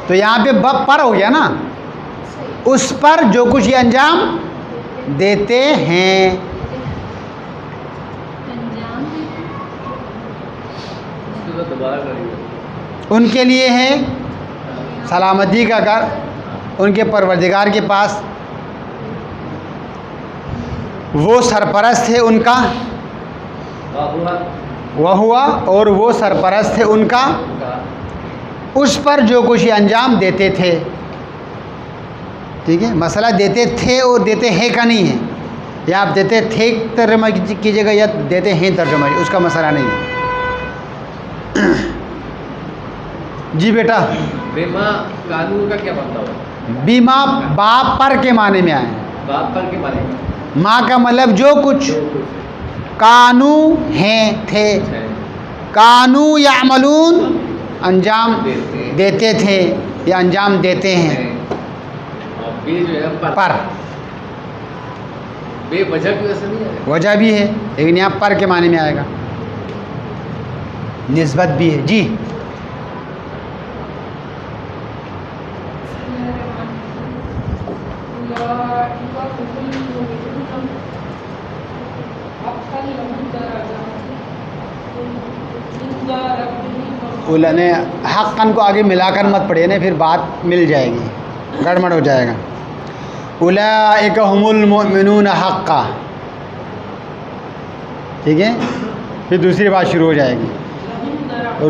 تو یہاں پہ پر ہو گیا نا, اس پر جو کچھ یہ انجام دیتے ہیں. انجام اس کو دوبارہ کریے. ان کے لیے ہے سلامتی کا گھر ان کے پروردگار کے پاس. وہ سرپرست ہے ان کا, وہ ہوا, اور وہ سرپرست ہے ان کا اس پر جو کچھ یہ انجام دیتے تھے. ٹھیک ہے, مسئلہ دیتے تھے اور دیتے ہیں کا نہیں ہے. یا آپ دیتے تھے ترجمہ کیجیے گا یا دیتے ہیں ترجمہ, اس کا مسئلہ نہیں ہے. جی بیٹا. بیما قانون کا کیا مطلب ہے؟ بیما باپ پر کے معنی میں آئے. باپ پر کے معنی میں ماں کا مطلب جو کچھ, کانو ہیں تھے, کانو یعملون انجام دیتے تھے یا انجام دیتے ہیں. اور بے جو ہے پر بے وجہ کی وجہ سے نہیں ہے. وجہ بھی ہے لیکن یہاں پر کے معنی میں آئے گا, نسبت بھی ہے. جی نے حقاً کو آگے ملا کر مت پڑھے نا, پھر بات مل جائے گی, گڑبڑ ہو جائے گا. اولئک هم المؤمنون حقا. ٹھیک ہے, پھر دوسری بات شروع ہو جائے گی.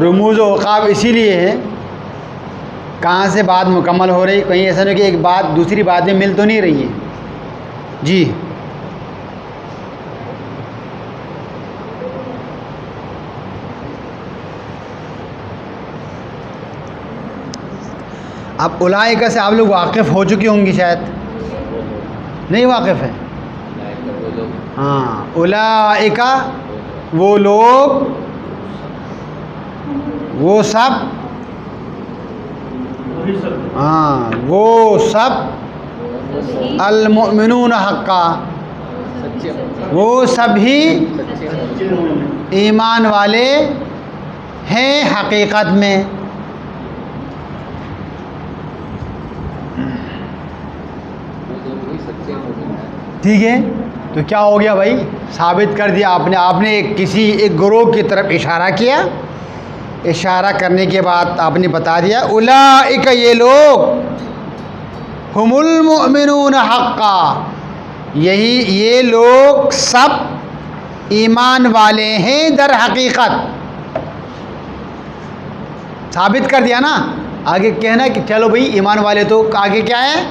رموز و عقاب اسی لیے ہے, کہاں سے بات مکمل ہو رہی, کہیں ایسا نہیں کہ ایک بات دوسری بات میں مل تو نہیں رہی ہے. جی اب اولئک سے آپ لوگ واقف ہو چکی ہوں گی, شاید نہیں واقف ہے. ہاں, اولئک وہ لوگ, وہ سب, ہاں وہ سب, المؤمنون حقا وہ سب ہی ایمان والے ہیں حقیقت میں. ٹھیک ہے, تو کیا ہو گیا بھائی, ثابت کر دیا آپ نے ایک گروہ کی طرف اشارہ کیا. اشارہ کرنے کے بعد آپ نے بتا دیا اولئک یہ لوگ ہم المؤمنون حقا, یہ لوگ سب ایمان والے ہیں در حقیقت. ثابت کر دیا نا. آگے کہنا کہ چلو بھائی ایمان والے تو آگے کیا ہے,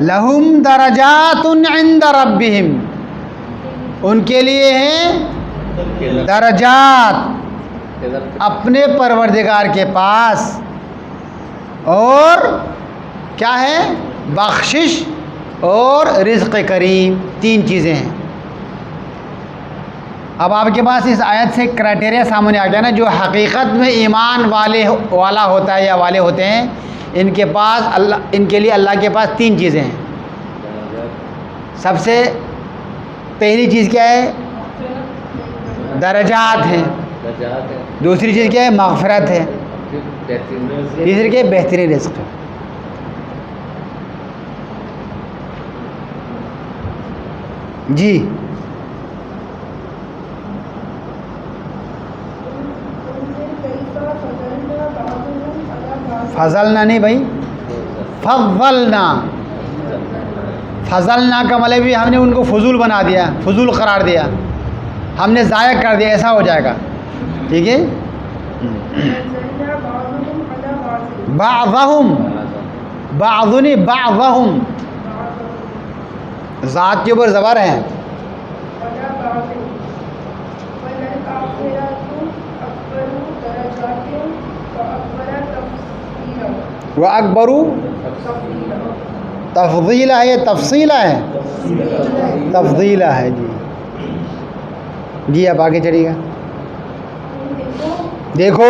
لہم درجات عند ربہم, ان کے لیے ہیں درجات اپنے پروردگار کے پاس, اور کیا ہے, بخشش اور رزق کریم, 3 چیزیں ہیں. اب آپ کے پاس اس آیت سے کرائٹیریا سامنے آ گیا نا, جو حقیقت میں ایمان والا ہوتا ہے یا والے ہوتے ہیں, ان کے پاس ان کے لیے اللہ کے پاس 3 چیزیں ہیں. سب سے پہلی چیز کیا ہے, درجات ہیں. دوسری چیز کیا ہے, مغفرت ہے. تیسری کیا ہے, بہترین رزق. جی فضلنا نہیں بھائی, فضلنا. فضلنا کا مطلب بھی ہم نے ان کو فضول بنا دیا, فضول قرار دیا, ہم نے ضائع کر دیا, ایسا ہو جائے گا. ٹھیک ہے, بعضهم بعضنی بعضهم, ذات کے اوپر زبر ہیں. وہ اکبرو تفضیلہ ہے یا تفصیلہ ہے, تفضیلہ ہے. جی جی اب آگے چلیے گا. دیکھو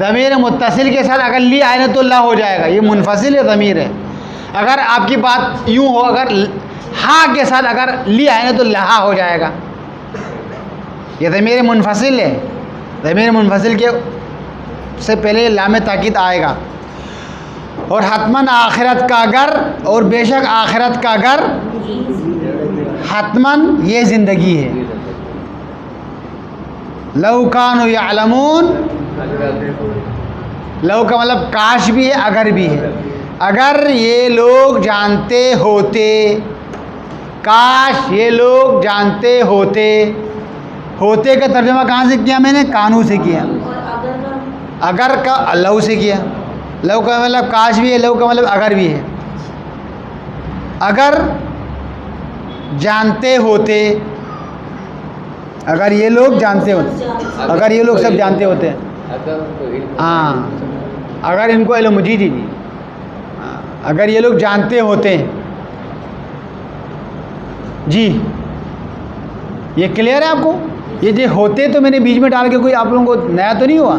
ضمیر متصل کے ساتھ اگر لی آئے نا تو لا ہو جائے گا، یہ منفصل ہے ضمیر ہے. اگر آپ کی بات یوں ہو، اگر ہا کے ساتھ اگر لی آئے نا تو لہا ہو جائے گا. یہ ضمیر منفصل ہے، ضمیر منفصل کے سے پہلے لام تاکید آئے گا. اور حتماً آخرت کا اگر، اور بے شک آخرت کا اگر، حتماً یہ زندگی ہے. لو کانوا یعلمون، لو کا مطلب کاش بھی ہے، اگر بھی ہے. اگر یہ لوگ جانتے ہوتے، کاش یہ لوگ جانتے ہوتے. ہوتے کا ترجمہ کہاں سے کیا میں نے؟ کانو سے کیا. اگر کا لو سے کیا. لو کا مطلب کاش بھی ہے، لو کا مطلب اگر بھی ہے. اگر جانتے ہوتے، اگر یہ لوگ جانتے ہوتے، اگر یہ لوگ سب جانتے ہوتے. ہاں اگر ان کو علم، جی جی جی، اگر یہ لوگ جانتے ہوتے. جی یہ کلیئر ہے آپ کو؟ یہ جو ہوتے تو میں نے بیچ میں ڈال کے کوئی آپ لوگوں کو نیا تو نہیں ہوا.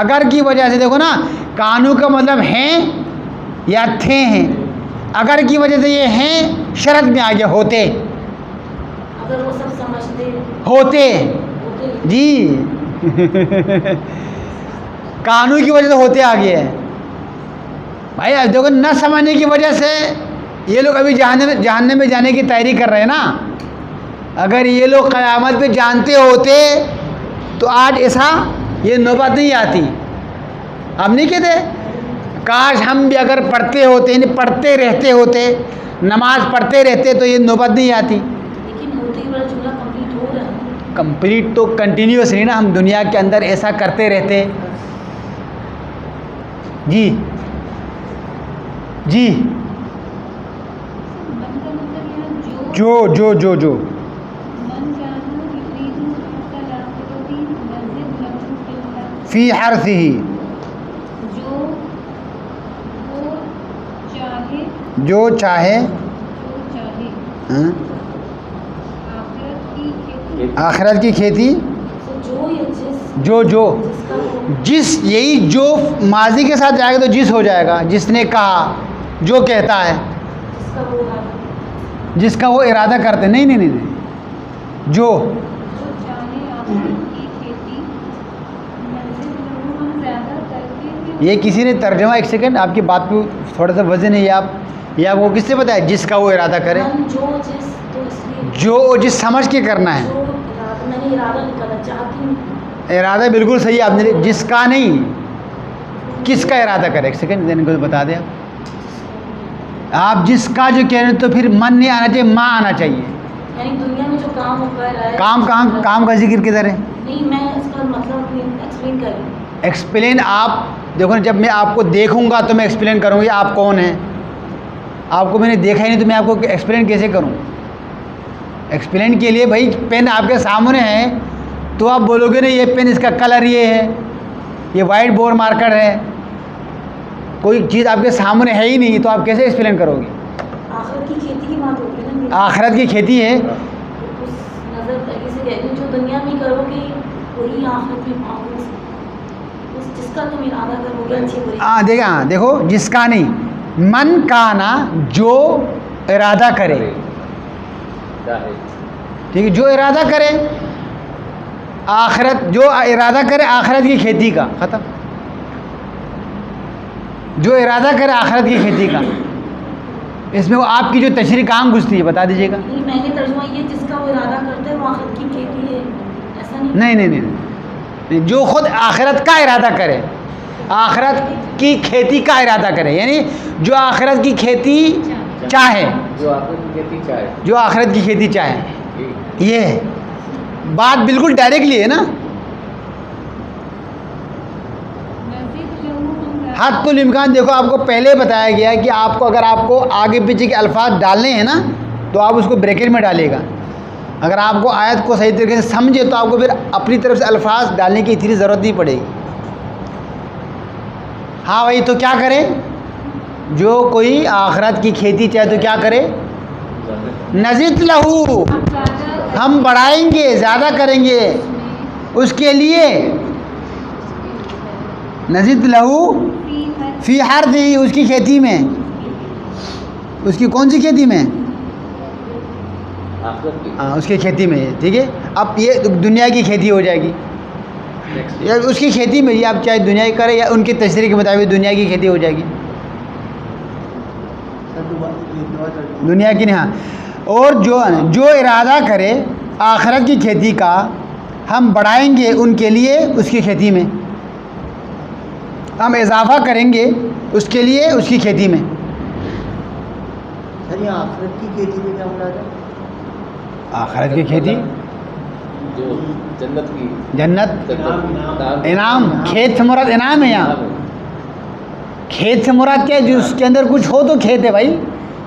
اگر کی وجہ سے دیکھو نا، کانو کا مطلب ہیں یا تھے ہیں. اگر کی وجہ سے یہ ہیں شرط میں آ گیا ہوتے. اگر وہ سب سمجھتے ہوتے جی کانو کی وجہ سے ہوتے آ گیا ہے بھائی. اب دیکھو نہ سمجھنے کی وجہ سے یہ لوگ ابھی جہنم میں جانے کی تیاری کر رہے ہیں نا. اگر یہ لوگ قیامت پہ جانتے ہوتے تو آج ایسا یہ نوبت نہیں آتی. ہم نہیں کہتے کاش ہم بھی اگر پڑھتے ہوتے، یعنی پڑھتے رہتے ہوتے، نماز پڑھتے رہتے تو یہ نوبت نہیں آتی. لیکن ہوتے ہی والا جملہ کمپلیٹ ہو رہا ہے. کمپلیٹ تو کنٹینیوس نہیں نا، ہم دنیا کے اندر ایسا کرتے رہتے. جی جی من کا مطلب یہاں جو جو جو من جانو یرید حق الاخرۃ نزد له فی الحق، فی حرثہ، جو وہ چاہے، جو چاہے ہاں، آخرت کی کھیتی، آخرت کی کھیتی. جو یا جس، جو جو جس کا وہ، جس، یہی جو ماضی کے ساتھ جائے گا تو جس ہو جائے گا. جس نے کہا، جو کہتا ہے، جس کا وہ ارادہ، جس کا وہ ارادہ کرتے. نہیں نہیں نہیں نہیں، جو جو چاہے آخرت کی کھیتی نزد له، ہم زیادہ کر کے یہ کسی نے ترجمہ، ایک سیکنڈ آپ کی بات کو تھوڑا سا وزن ہے. یہ آپ کو کس سے پتہ ہے؟ جس کا وہ ارادہ کرے. من جو جس، تو اس لیے جو جس سمجھ کے کرنا ہے. جو ارادہ، میں نے ارادہ نکالا، چاہتی ہوں. ارادہ بالکل صحیح ہے آپ نے، جس کا نہیں، کس کا ارادہ کرے. ایک سیکنڈ ان کو بتا دیں آپ جس کا جو کہہ رہے ہیں تو پھر من نہیں آنا چاہیے، ماں آنا چاہیے. یعنی دنیا میں جو کام ہو کر رہا ہے، کام کہاں، کام کا ذکر کدھر ہے؟ نہیں، میں اس کا مطلب ایکسپلین کر رہی ہوں. ایکسپلین آپ دیکھو نا، جب میں آپ کو دیکھوں گا تو میں ایکسپلین کروں گی آپ کون ہیں. آپ کو میں نے دیکھا ہی نہیں تو میں آپ کو ایکسپلین کیسے کروں؟ ایکسپلین کے لیے بھائی پین آپ کے سامنے ہے تو آپ بولو گے نا یہ پین، اس کا کلر یہ ہے، یہ وائٹ بورڈ مارکر ہے. کوئی چیز آپ کے سامنے ہے ہی نہیں تو آپ کیسے ایکسپلین کرو گے؟ آخرت کی کھیتی کی بات ہوتی ہے نا. آخرت کی کھیتی ہے. اس نظر طریقے سے کہتی ہوں، جو دنیا میں کرو گے وہی آخرت میں پاؤ گے. اس جس کا تم ارادہ کرو گے اچھی بری. ہاں دیکھا، ہاں دیکھو، جس کا نہیں، من کا نا، جو ارادہ کرے. ٹھیک ہے، جو ارادہ کرے آخرت، جو ارادہ کرے آخرت کی کھیتی کا، ختم. جو ارادہ کرے آخرت کی کھیتی کا. اس میں وہ آپ کی جو تشریح کام گھستی ہے بتا دیجیے گا. نہیں، میں نے ترجمہ یہ جس کا وہ ارادہ کرتا ہے وہ آخرت کی کھیتی ہے، ایسا نہیں. نہیں نہیں نہیں، جو خود آخرت کا ارادہ کرے، آخرت کی کھیتی کا ارادہ کرے، یعنی جو آخرت کی کھیتی چاہے، جو آخرت کی کھیتی چاہے. جو آخرت کی کھیتی چاہے. یہ ہے بات، بالکل ڈائریکٹلی ہے نا. نزد له، ہم زیادہ حد الامکان. دیکھو آپ کو پہلے بتایا گیا ہے کہ آپ کو اگر آپ کو آگے پیچھے کے الفاظ ڈالنے ہیں نا تو آپ اس کو بریکٹ میں ڈالے گا. اگر آپ کو آیت کو صحیح طریقے سے سمجھے تو آپ کو پھر اپنی طرف سے الفاظ ڈالنے کی اتنی ضرورت نہیں پڑے گی. ہاں بھائی، تو کیا کرے؟ جو کوئی آخرت کی کھیتی چاہے تو کیا کرے؟ نزد لہو، ہم زیادہ ہم بڑھائیں گے، زیادہ کریں گے اس کے لیے. نزید لہو فی حرثی، اس کی کھیتی میں، اس کی کون سی کھیتی میں؟ آخرت کی ہاں اس کی کھیتی میں. ٹھیک ہے. اب یہ دنیا کی کھیتی ہو جائے گی یا اس کی کھیتی میں، یہ آپ چاہے دنیا کی کرے یا ان کی تشریح کے مطابق دنیا کی کھیتی ہو جائے گی. دنیا کی نہیں. ہاں اور جو ارادہ کرے آخرت کی کھیتی کا ہم بڑھائیں گے ان کے لیے اس کی کھیتی میں، ہم اضافہ کریں گے اس کے لیے اس کی کھیتی میں. سر یہ آخرت کی کھیتی میں کیا مراد ہے؟ آخرت کی کھیتی جو جنت کی جنت جنت انعام، کھیت سے مراد انعام ہے. یہاں کھیت سے مراد کیا ہے؟ جو اس کے اندر کچھ ہو تو کھیت ہے بھائی.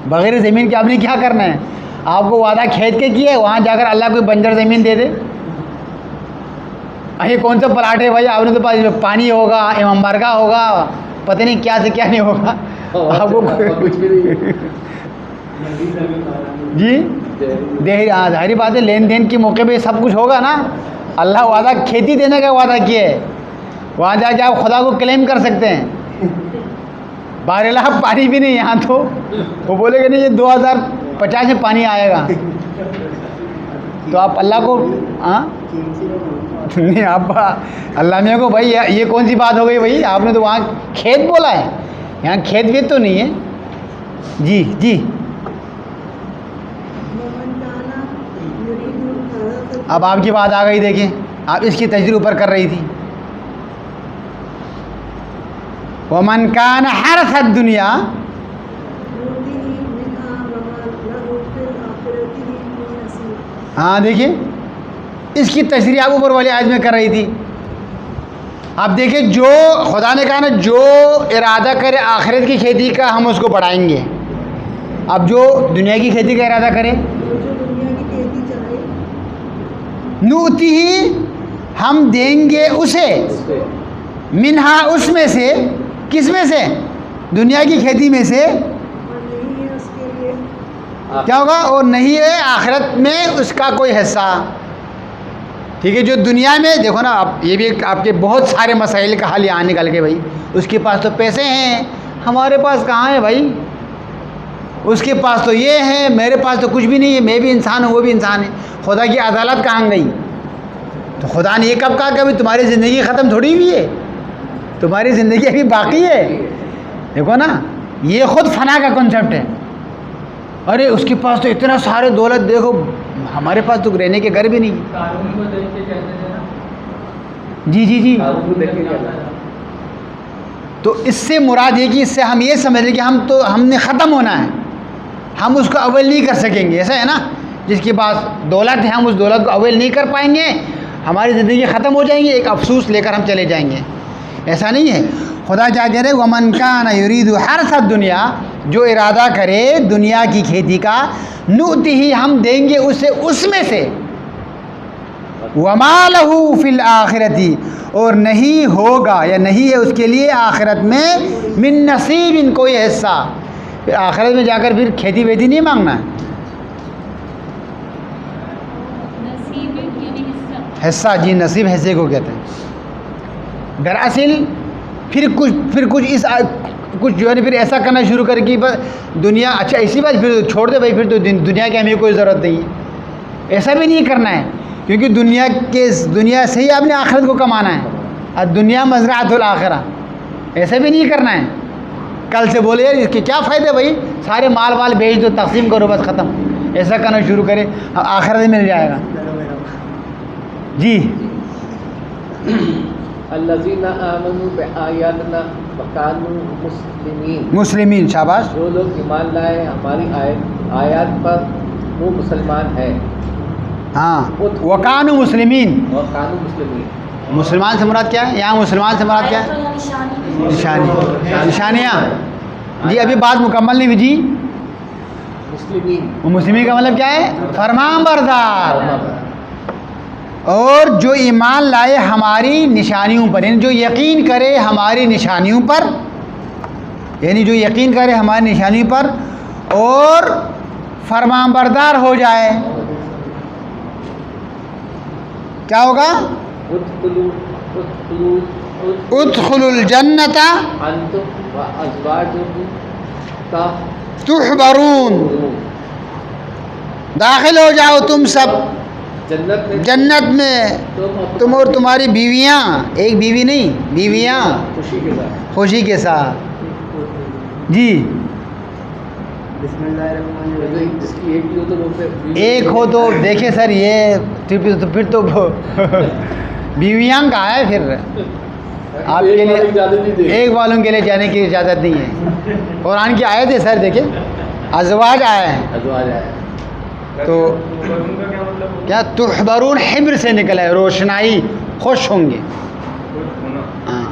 بغیر زمین کے آپ نے کیا کرنا ہے؟ آپ کو وعدہ کھیت کے کیا ہے، وہاں جا کر اللہ کوئی بنجر زمین دے دے. یہ کون سا پلاٹ ہے بھائی؟ آپ نے تو پاس پانی ہوگا، امام بارگاہ ہوگا، پتہ نہیں کیا سے کیا نہیں ہوگا. آپ کو کچھ بھی نہیں. جی دیہی، ہاں ظاہری بات ہے، لین دین کے موقع پہ سب کچھ ہوگا نا. اللہ وعدہ کھیتی دینے کا وعدہ کیا ہے، وہاں جا کے آپ خدا کو کلیم کر سکتے ہیں. بہرحال اب پانی بھی نہیں یہاں، تو وہ بولے گا نہیں یہ 2050 میں پانی آئے گا، تو آپ اللہ کو ہاں نہیں آپ اللہ میاں کو بھائی یہ کون سی بات ہو گئی بھائی؟ آپ نے تو وہاں کھیت بولا ہے، یہاں کھیت ویت تو نہیں ہے. جی جی اب آپ کی بات آ گئی. دیکھیں آپ اس کی تجریح اوپر کر رہی تھی. ومن کان حرث الدنیا، ہاں دیکھیں اس کی تشریح آپ اوپر والی آیت میں کر رہی تھی. اب دیکھیں جو خدا نے کہا نا جو ارادہ کرے آخرت کی کھیتی کا ہم اس کو بڑھائیں گے. اب جو دنیا کی کھیتی کا ارادہ کرے نوتی ہی ہم دیں گے اسے، منہا اس میں سے، کس میں سے؟ دنیا کی کھیتی میں سے. کیا ہوگا؟ اور نہیں ہے آخرت میں اس کا کوئی حصہ. ٹھیک ہے. جو دنیا میں دیکھو نا آپ، یہ بھی آپ کے بہت سارے مسائل کا حل یہاں نکل کے بھائی اس کے پاس تو پیسے ہیں، ہمارے پاس کہاں ہے بھائی؟ اس کے پاس تو یہ ہے، میرے پاس تو کچھ بھی نہیں ہے، میں بھی انسان ہوں وہ بھی انسان ہے. خدا کی عدالت کہاں گئی؟ تو خدا نے یہ کب کہا کہ ابھی تمہاری زندگی ختم تھوڑی ہوئی ہے، تمہاری زندگی ابھی باقی ہے. دیکھو نا یہ خود فنا کا کنسیپٹ ہے. ارے اس کے پاس تو اتنا سارے دولت، دیکھو ہمارے پاس تو رہنے کے گھر بھی نہیں. جی جی جی تو اس سے مراد یہ کہ اس سے ہم یہ سمجھ لیں کہ ہم نے ختم ہونا ہے، ہم اس کو اول نہیں کر سکیں گے. ایسا ہے نا جس کے پاس دولت ہے ہم اس دولت کو اول نہیں کر پائیں گے، ہماری زندگی ختم ہو جائیں گی، ایک افسوس لے کر ہم چلے جائیں گے. ایسا نہیں ہے. خدا کیا کہہ رہے ومن کان یرید حرث الدنیا، جو ارادہ کرے دنیا کی کھیتی کا، نؤتی ہی ہم دیں گے اسے اس میں سے، وما لہ فی الآخرتی، اور نہیں ہوگا یا نہیں ہے اس کے لیے آخرت میں من نصیب، ان کوئی حصہ. پھر آخرت میں جا کر پھر کھیتی ویتی نہیں مانگنا ہے. نصیب یعنی حصہ. حصہ، جی نصیب حصے کو کہتے ہیں. دراصل پھر کچھ جو ہے نا پھر ایسا کرنا شروع کر کی بس دنیا، اچھا اسی بات پھر چھوڑ دے بھائی، پھر تو دنیا کی ہمیں کوئی ضرورت نہیں ہے. ایسا بھی نہیں کرنا ہے کیونکہ دنیا سے ہی آپ نے آخرت کو کمانا ہے. اور دنیا مزرعۃ الآخرہ، ایسا بھی نہیں کرنا ہے. کل سے بولے یار اس کے کیا فائدہ بھائی، سارے مال بیچ دو، تقسیم کرو بس ختم. ایسا کرنا شروع کرے آخرت میں مل جائے گا. جی الذین آمنوا بآیاتنا وکانوا مسلمین، شاباش. جو لوگ ایمان لائے ہماری آیات پر وہ مسلمان ہیں. ہاں وکانوا مسلمین، اور کانوا مسلمین. مسلمان سے مراد کیا ہے؟ یہاں مسلمان سے مراد کیا ہے؟ نشانیاں. جی ابھی بات مکمل نہیں ہوئی. جی مسلمین، مسلمین کا مطلب کیا ہے؟ فرمان بردار. اور جو ایمان لائے ہماری نشانیوں پر، یعنی جو یقین کرے ہماری نشانیوں پر، یعنی جو یقین کرے ہماری نشانیوں پر اور فرمان بردار ہو جائے، کیا ہوگا؟ ادخلوا الجنت انتم وازواجکم تحبرون، داخل ہو جاؤ تم سب جنت میں جنت میں، تم اور تمہاری بیویاں، ایک بیوی نہیں، بیویاں خوشی کے ساتھ. خوشی کے ساتھ. جی بسم اللہ الرحمن الرحیم. جس کی ایک ہی ہو تو وہ پھر ایک ہو تو دیکھیں سر، یہ پھر تو بیویاں کہاں ہے پھر؟ آپ کے لیے ایک والوں کے لیے جانے کی اجازت نہیں ہے. قرآن کی آیت ہے سر، دیکھیں ازواج آیا ہے ازواج ہے. تو ان کا کیا مطلب ہوتا کیا تحبرون حبر سے نکلا ہے، روشنائی، خوش ہوں گے. ہے؟ خوش ہونا. ہاں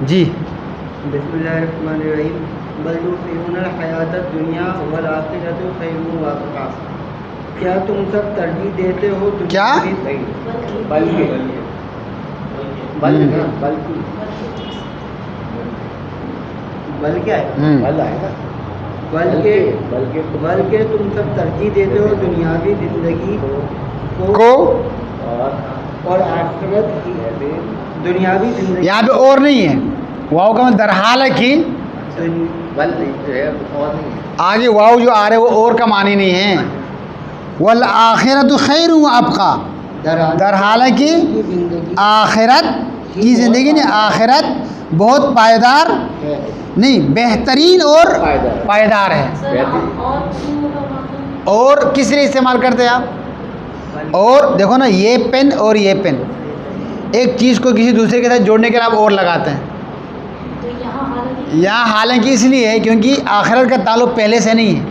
جی بسم اللہ الرحمن الرحیم. بل تؤثرون الحیات الدنیا والآخرۃ خیر وابقیٰ. کیا تم سب ترجیح دیتے ہو دنیا کیا؟ کی؟ نہیں بلکہ بلکہ بل کیا ہے؟ بل آئے گا. بلکہ بلکہ تم سب ترجیح دیتے ہو دنیاوی زندگی کو اور آخرت کی. دنیاوی زندگی یہاں پہ اور نہیں ہے، واؤ کا مطلب در حال ہے کہ بل جو ہے اور نہیں ہے. آگے واؤ جو آ رہے وہ اور کا معنی نہیں ہے. والآخرت خیر وابقیٰ، در حال ہے کہ زندگی آخرت کی زندگی نے آخرت بہت پائیدار نہیں، بہترین اور پائیدار ہے. اور کس لیے استعمال کرتے ہیں آپ؟ اور دیکھو نا، یہ پین اور یہ پین ایک چیز کو کسی دوسرے کے ساتھ جوڑنے کے لیے آپ اور لگاتے ہیں. یہاں حالانکہ اس لیے ہے کیونکہ آخرت کا تعلق پہلے سے نہیں ہے،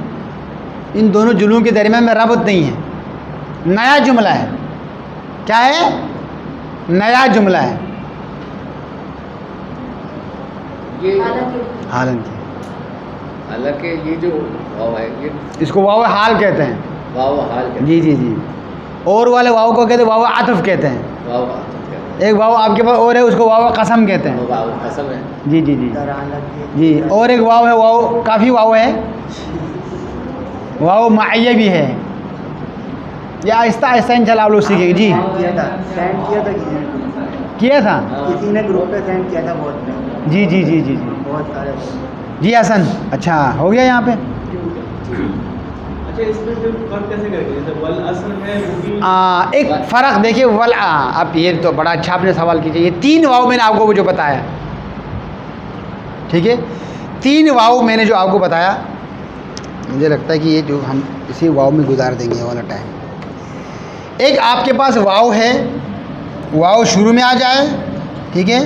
ان دونوں جملوں کے درمیان میں ربط نہیں ہے، نیا جملہ ہے. کیا ہے؟ نیا جملہ ہے. یہ حالانکہ یہ جو واو ہے یہ اس کو واو حال کہتے ہیں. واو حال کہتے جی جی جی. اور والے واو کو کہتے ہیں واو عطف کہتے ہیں. ہیں. واو کہتے ایک واو آپ کے پاس اور ہے، اس کو واو قسم کہتے ہیں. ہیں. واو قسم ہے. جی جی جی در حالت جی. اور ایک واو ہے، واو کافی واو ہے، واو معیہ بھی ہے. یہ آہستہ آہستہ انشاءاللہ آپ لوگ سیکھیں گے. جی کیا تھا، سینڈ کیا تھا کسی نے، کیا تھا. کسی نے گروپ پہ سینڈ کیا تھا بہت جی جی جی جی جی بہت سارے. جی حسن. اچھا ہو گیا یہاں پہ. اچھا اس میں پھر فرق کیسے کریں گے؟ جیسے والاصل ہے وہ بھی ایک فرق دیکھیے، اب یہ تو بڑا اچھا آپ نے سوال کیجیے. یہ 3 واؤ میں نے آپ کو وہ جو بتایا، ٹھیک ہے، 3 واؤ میں نے جو آپ کو بتایا، مجھے لگتا ہے کہ یہ جو ہم اسی واؤ میں گزار دیں گے یہ والا ٹائم. ایک آپ کے پاس واؤ ہے، واؤ شروع میں آ جائے، ٹھیک ہے،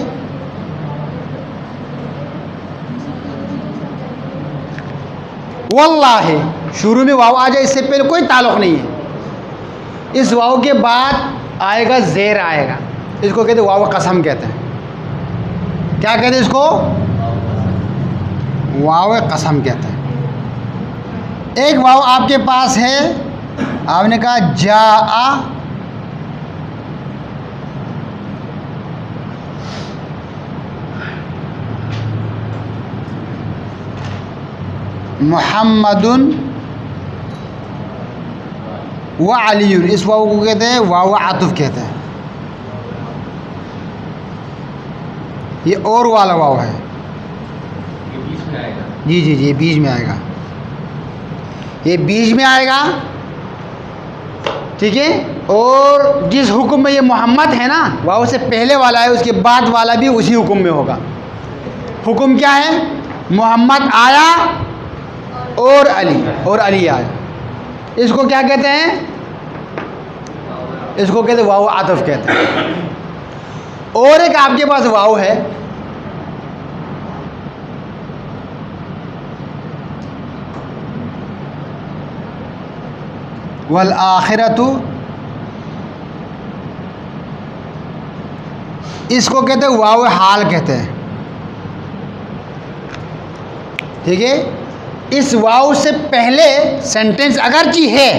واللہ شروع میں واؤ آ جائے، اس سے پہلے کوئی تعلق نہیں ہے. اس واؤ کے بعد آئے گا زیر آئے گا، اس کو کہتے ہیں واؤ قسم کہتے ہیں. کیا کہتے ہیں اس کو؟ واؤ قسم کہتے ہیں. ایک واؤ آپ کے پاس ہے، آپ نے کہا جاء، محمد و علی، اس واؤ کو کہتے ہیں واؤ عطف کہتے ہیں. یہ اور والا واؤ ہے. یہ بیچ میں آئے گا. جی جی جی، یہ بیچ میں آئے گا، یہ بیچ میں آئے گا، ٹھیک ہے. اور جس حکم میں یہ محمد ہے نا، واؤ سے پہلے والا ہے، اس کے بعد والا بھی اسی حکم میں ہوگا. حکم کیا ہے؟ محمد آیا اور علی آیا. اس کو کیا کہتے ہیں؟ اس کو کہتے ہیں واؤ عطف کہتے ہیں. اور ایک آپ کے پاس واؤ ہے، والآخرۃ، اس کو کہتے ہیں واو حال کہتے ہیں، ٹھیک ہے. اس واو سے پہلے سینٹینس اگرچہ ہے،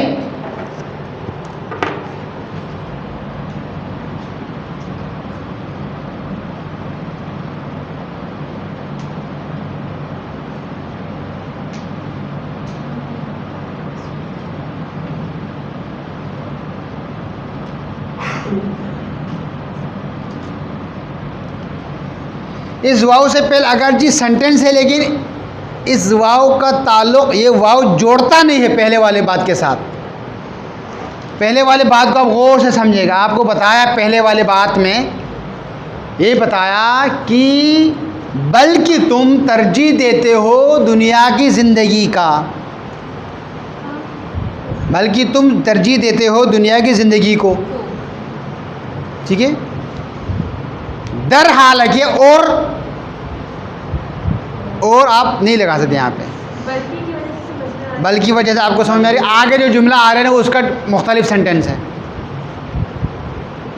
اس واو سے پہلے اگرچہ سینٹینس ہے لیکن اس واو کا تعلق، یہ واو جوڑتا نہیں ہے پہلے والے بات کے ساتھ. پہلے والے بات کو آپ غور سے سمجھے گا. آپ کو بتایا پہلے والے بات میں یہ بتایا کہ بلکہ تم ترجیح دیتے ہو دنیا کی زندگی کا، بلکہ تم ترجیح دیتے ہو دنیا کی زندگی کو. ٹھیک ہے. در حالانکہ اور آپ نہیں لگا سکتے یہاں پہ، بلکہ وجہ سے آپ کو سمجھ میں آ رہی. آگے جو جملہ آ رہا ہے وہ اس کا مختلف سینٹینس ہے.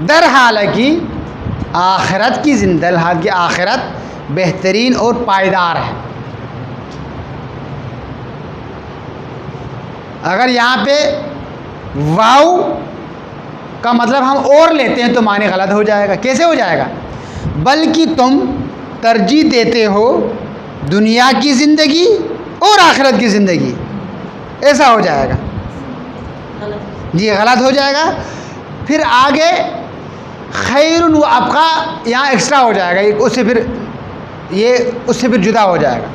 در حالانکہ آخرت کی زندگی، آخرت بہترین اور پائیدار ہے. اگر یہاں پہ واو کا مطلب ہم اور لیتے ہیں تو معنی غلط ہو جائے گا. کیسے ہو جائے گا؟ بلکہ تم ترجیح دیتے ہو دنیا کی زندگی اور آخرت کی زندگی، ایسا ہو جائے گا. جی غلط ہو جائے گا. پھر آگے خیر و ابقا یہاں ایکسٹرا ہو جائے گا، اس سے پھر جدا ہو جائے گا.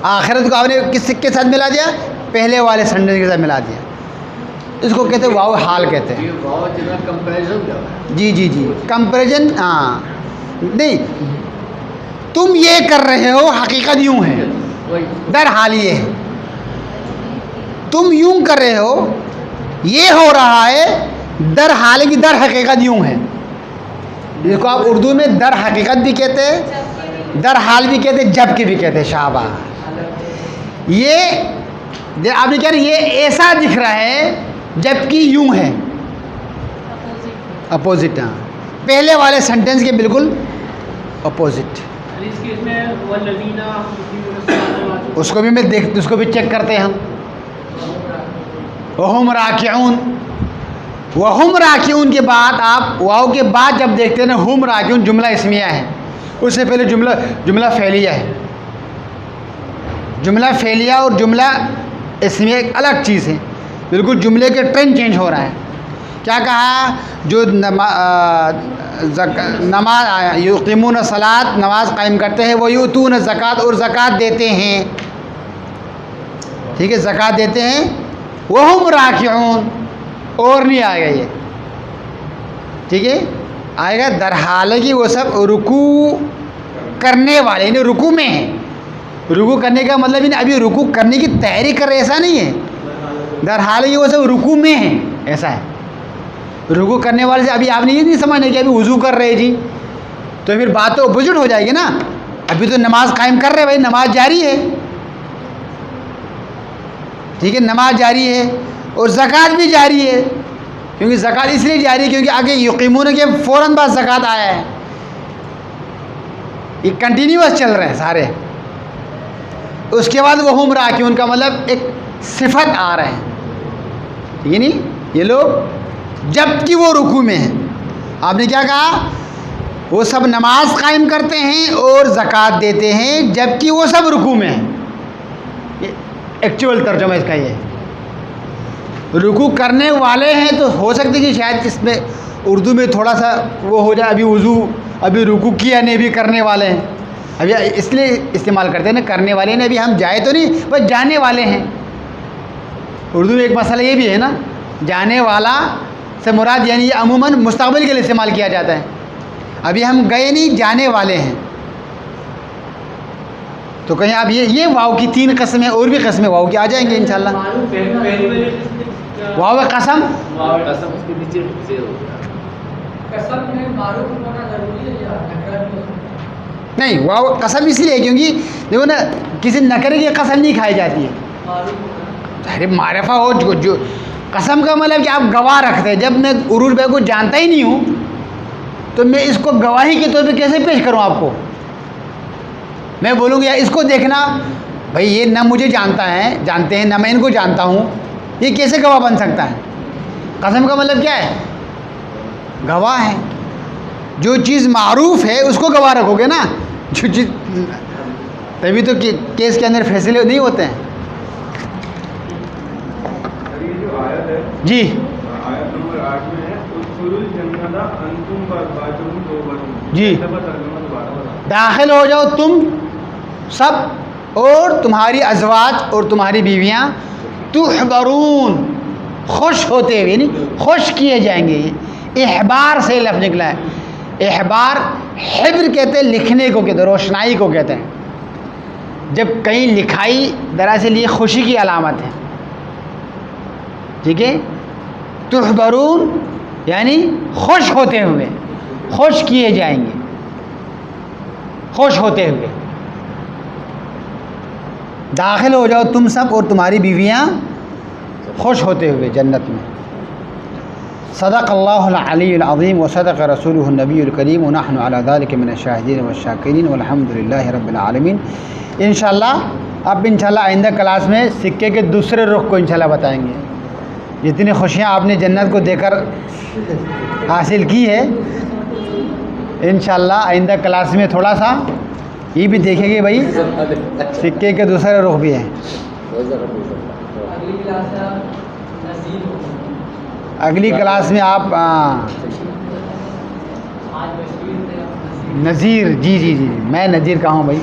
آخرت کو آپ نے کس کے ساتھ ملا دیا؟ پہلے والے سینٹینس کے ساتھ ملا دیا. اس کو کہتے ہیں واو حال کہتے ہیں. یہ واو جنا کمپیریزن کر رہا ہے. جی کمپیریزن. ہاں نہیں، تم یہ کر رہے ہو حقیقت یوں ہے، در حال یہ ہے. تم یوں کر رہے ہو، یہ ہو رہا ہے، در حال کی در حقیقت یوں ہے. جس کو آپ اردو میں در حقیقت بھی کہتے ہیں، در حال بھی کہتے ہیں، جب کے بھی کہتے ہیں. شاباش. یہ آپ نے کہا یہ ایسا دکھ رہا ہے جبکہ یوں ہے، اپوزٹ. ہاں پہلے والے سینٹینس کے بالکل اپوزٹ. اس کو بھی اس کو بھی چیک کرتے ہیں ہم. وہم راکعون، وہم راکعون کے بعد آپ واو کے بعد جب دیکھتے ہیں نا ہم راکعون، جملہ اسمیہ ہے. اس سے پہلے جملہ فعلیہ ہے. جملہ فعلیہ اور جملہ اسمیہ ایک الگ چیز ہے. بالکل جملے کے ٹرینڈ چینج ہو رہا ہے. کیا کہا؟ جو نماز یقیمون الصلاۃ، نماز قائم کرتے ہیں، وہ یؤتون الزکوٰۃ، اور زکوٰۃ دیتے ہیں. ٹھیک ہے، زکوٰۃ دیتے ہیں. وہم راکعون، اور نہیں آئے گا یہ. ٹھیک ہے، آئے گا در حال کہ وہ سب رکوع کرنے والے، یعنی رکوع میں ہیں. رکوع کرنے کا مطلب ابھی رکوع کرنے کی تیاری کر رہے، ایسا نہیں ہے. در حال کہ وہ سب رکوع میں ہیں، ایسا ہے. رکوع کرنے والے سے ابھی آپ نے یہ نہیں سمجھنا کہ ابھی وضو کر رہے جی، تو پھر بات تو اپوزٹ ہو جائے گی نا. ابھی تو نماز قائم کر رہے بھائی، نماز جاری ہے. ٹھیک ہے، نماز جاری ہے اور زکوٰۃ بھی جاری ہے. کیونکہ زکوٰۃ اس لیے جاری ہے کیونکہ آگے یقیمون کے فوراً بعد زکوٰۃ آیا ہے. یہ کنٹینیوس چل رہے ہیں سارے. اس کے بعد وہ ہم راکعون کا مطلب ایک صفت آ رہے ہیں، یعنی یہ لوگ جب کہ وہ رکوع میں ہیں. آپ نے کیا کہا؟ وہ سب نماز قائم کرتے ہیں اور زکوٰۃ دیتے ہیں جب کہ وہ سب رکوع میں ہیں. ایکچوئل ترجمہ اس کا یہ ہے. رکوع کرنے والے ہیں تو ہو سکتا ہے کہ شاید اس میں اردو میں تھوڑا سا وہ ہو جائے، ابھی وضو، ابھی رکوع کیا نہیں، بھی کرنے والے ہیں. ابھی اس لیے استعمال کرتے ہیں نا، کرنے والے نے. ابھی ہم جائے تو نہیں، بس جانے والے ہیں. اردو میں ایک مسئلہ یہ بھی ہے نا، جانے والا سے مراد یعنی یہ عموماً مستقبل کے لیے استعمال کیا جاتا ہے. ابھی ہم گئے نہیں، جانے والے ہیں. تو کہیں آپ یہ واو کی 3 قسمیں، اور بھی قسمیں واو کی آ جائیں گے انشاءاللہ. واو قسم، قسم اس کے نیچے زیر ہوتا ہے. قسم میں معروف ہونا ضروری ہے یا تکرار؟ نہیں، واو قسم اس لیے کیونکہ دیکھو نا، کسی نکرے کی قسم نہیں کھائی جاتی ہے. ارے معرفہ ہو جو قسم کا مطلب کہ آپ گواہ رکھتے ہیں. جب میں عروج بھائی کو جانتا ہی نہیں ہوں تو میں اس کو گواہی کے طور پہ کیسے پیش کروں آپ کو؟ میں بولوں گا اس کو دیکھنا بھائی، یہ نہ مجھے جانتے ہیں نہ میں ان کو جانتا ہوں، یہ کیسے گواہ بن سکتا ہے؟ قسم کا مطلب کیا ہے؟ گواہ ہے. جو چیز معروف ہے اس کو گواہ رکھو گے نا. جو چیز، تبھی تو کیس کے اندر فیصلے نہیں ہوتے ہیں. یہ جو آیت ہے جی، آیت نمبر 8 میں ہے، ادخلوا الجنۃ انتم والفاجرون توبۃ. جی. ترجمہ دوبارہ بتا. داخل ہو جاؤ تم سب اور تمہاری ازواج اور تمہاری بیویاں تحبرون خوش ہوتے ہوئے، یعنی خوش کیے جائیں گے. احبار سے لفظ نکلا ہے. احبار حبر کہتے ہیں لکھنے کو کہتے ہیں، روشنائی کو کہتے ہیں. جب کہیں لکھائی دراصل یہ خوشی کی علامت ہے. ٹھیک ہے. تحبرون یعنی خوش ہوتے ہوئے، خوش کیے جائیں گے، خوش ہوتے ہوئے. داخل ہو جاؤ تم سب اور تمہاری بیویاں خوش ہوتے ہوئے جنت میں. صدق اللہ العلی العظیم و صدق رسولہ النبی الکریم ونحن علی ذلک من الشاہدین والشاکرین والحمد للہ رب العالمین. انشاءاللہ اب انشاءاللہ آئندہ کلاس میں سکے کے دوسرے رخ کو انشاءاللہ بتائیں گے. جتنی خوشیاں آپ نے جنت کو دے کر حاصل کی ہے، انشاءاللہ آئندہ کلاس میں تھوڑا سا یہ بھی دیکھیں گے بھائی سکے کے دوسرے رخ بھی ہیں. اگلی کلاس سے آپ نصیب ہو. اگلی کلاس میں آپ آج مشکل تھے آپ نصیب. نذیر، جی جی جی میں نذیر کہا ہوں بھائی.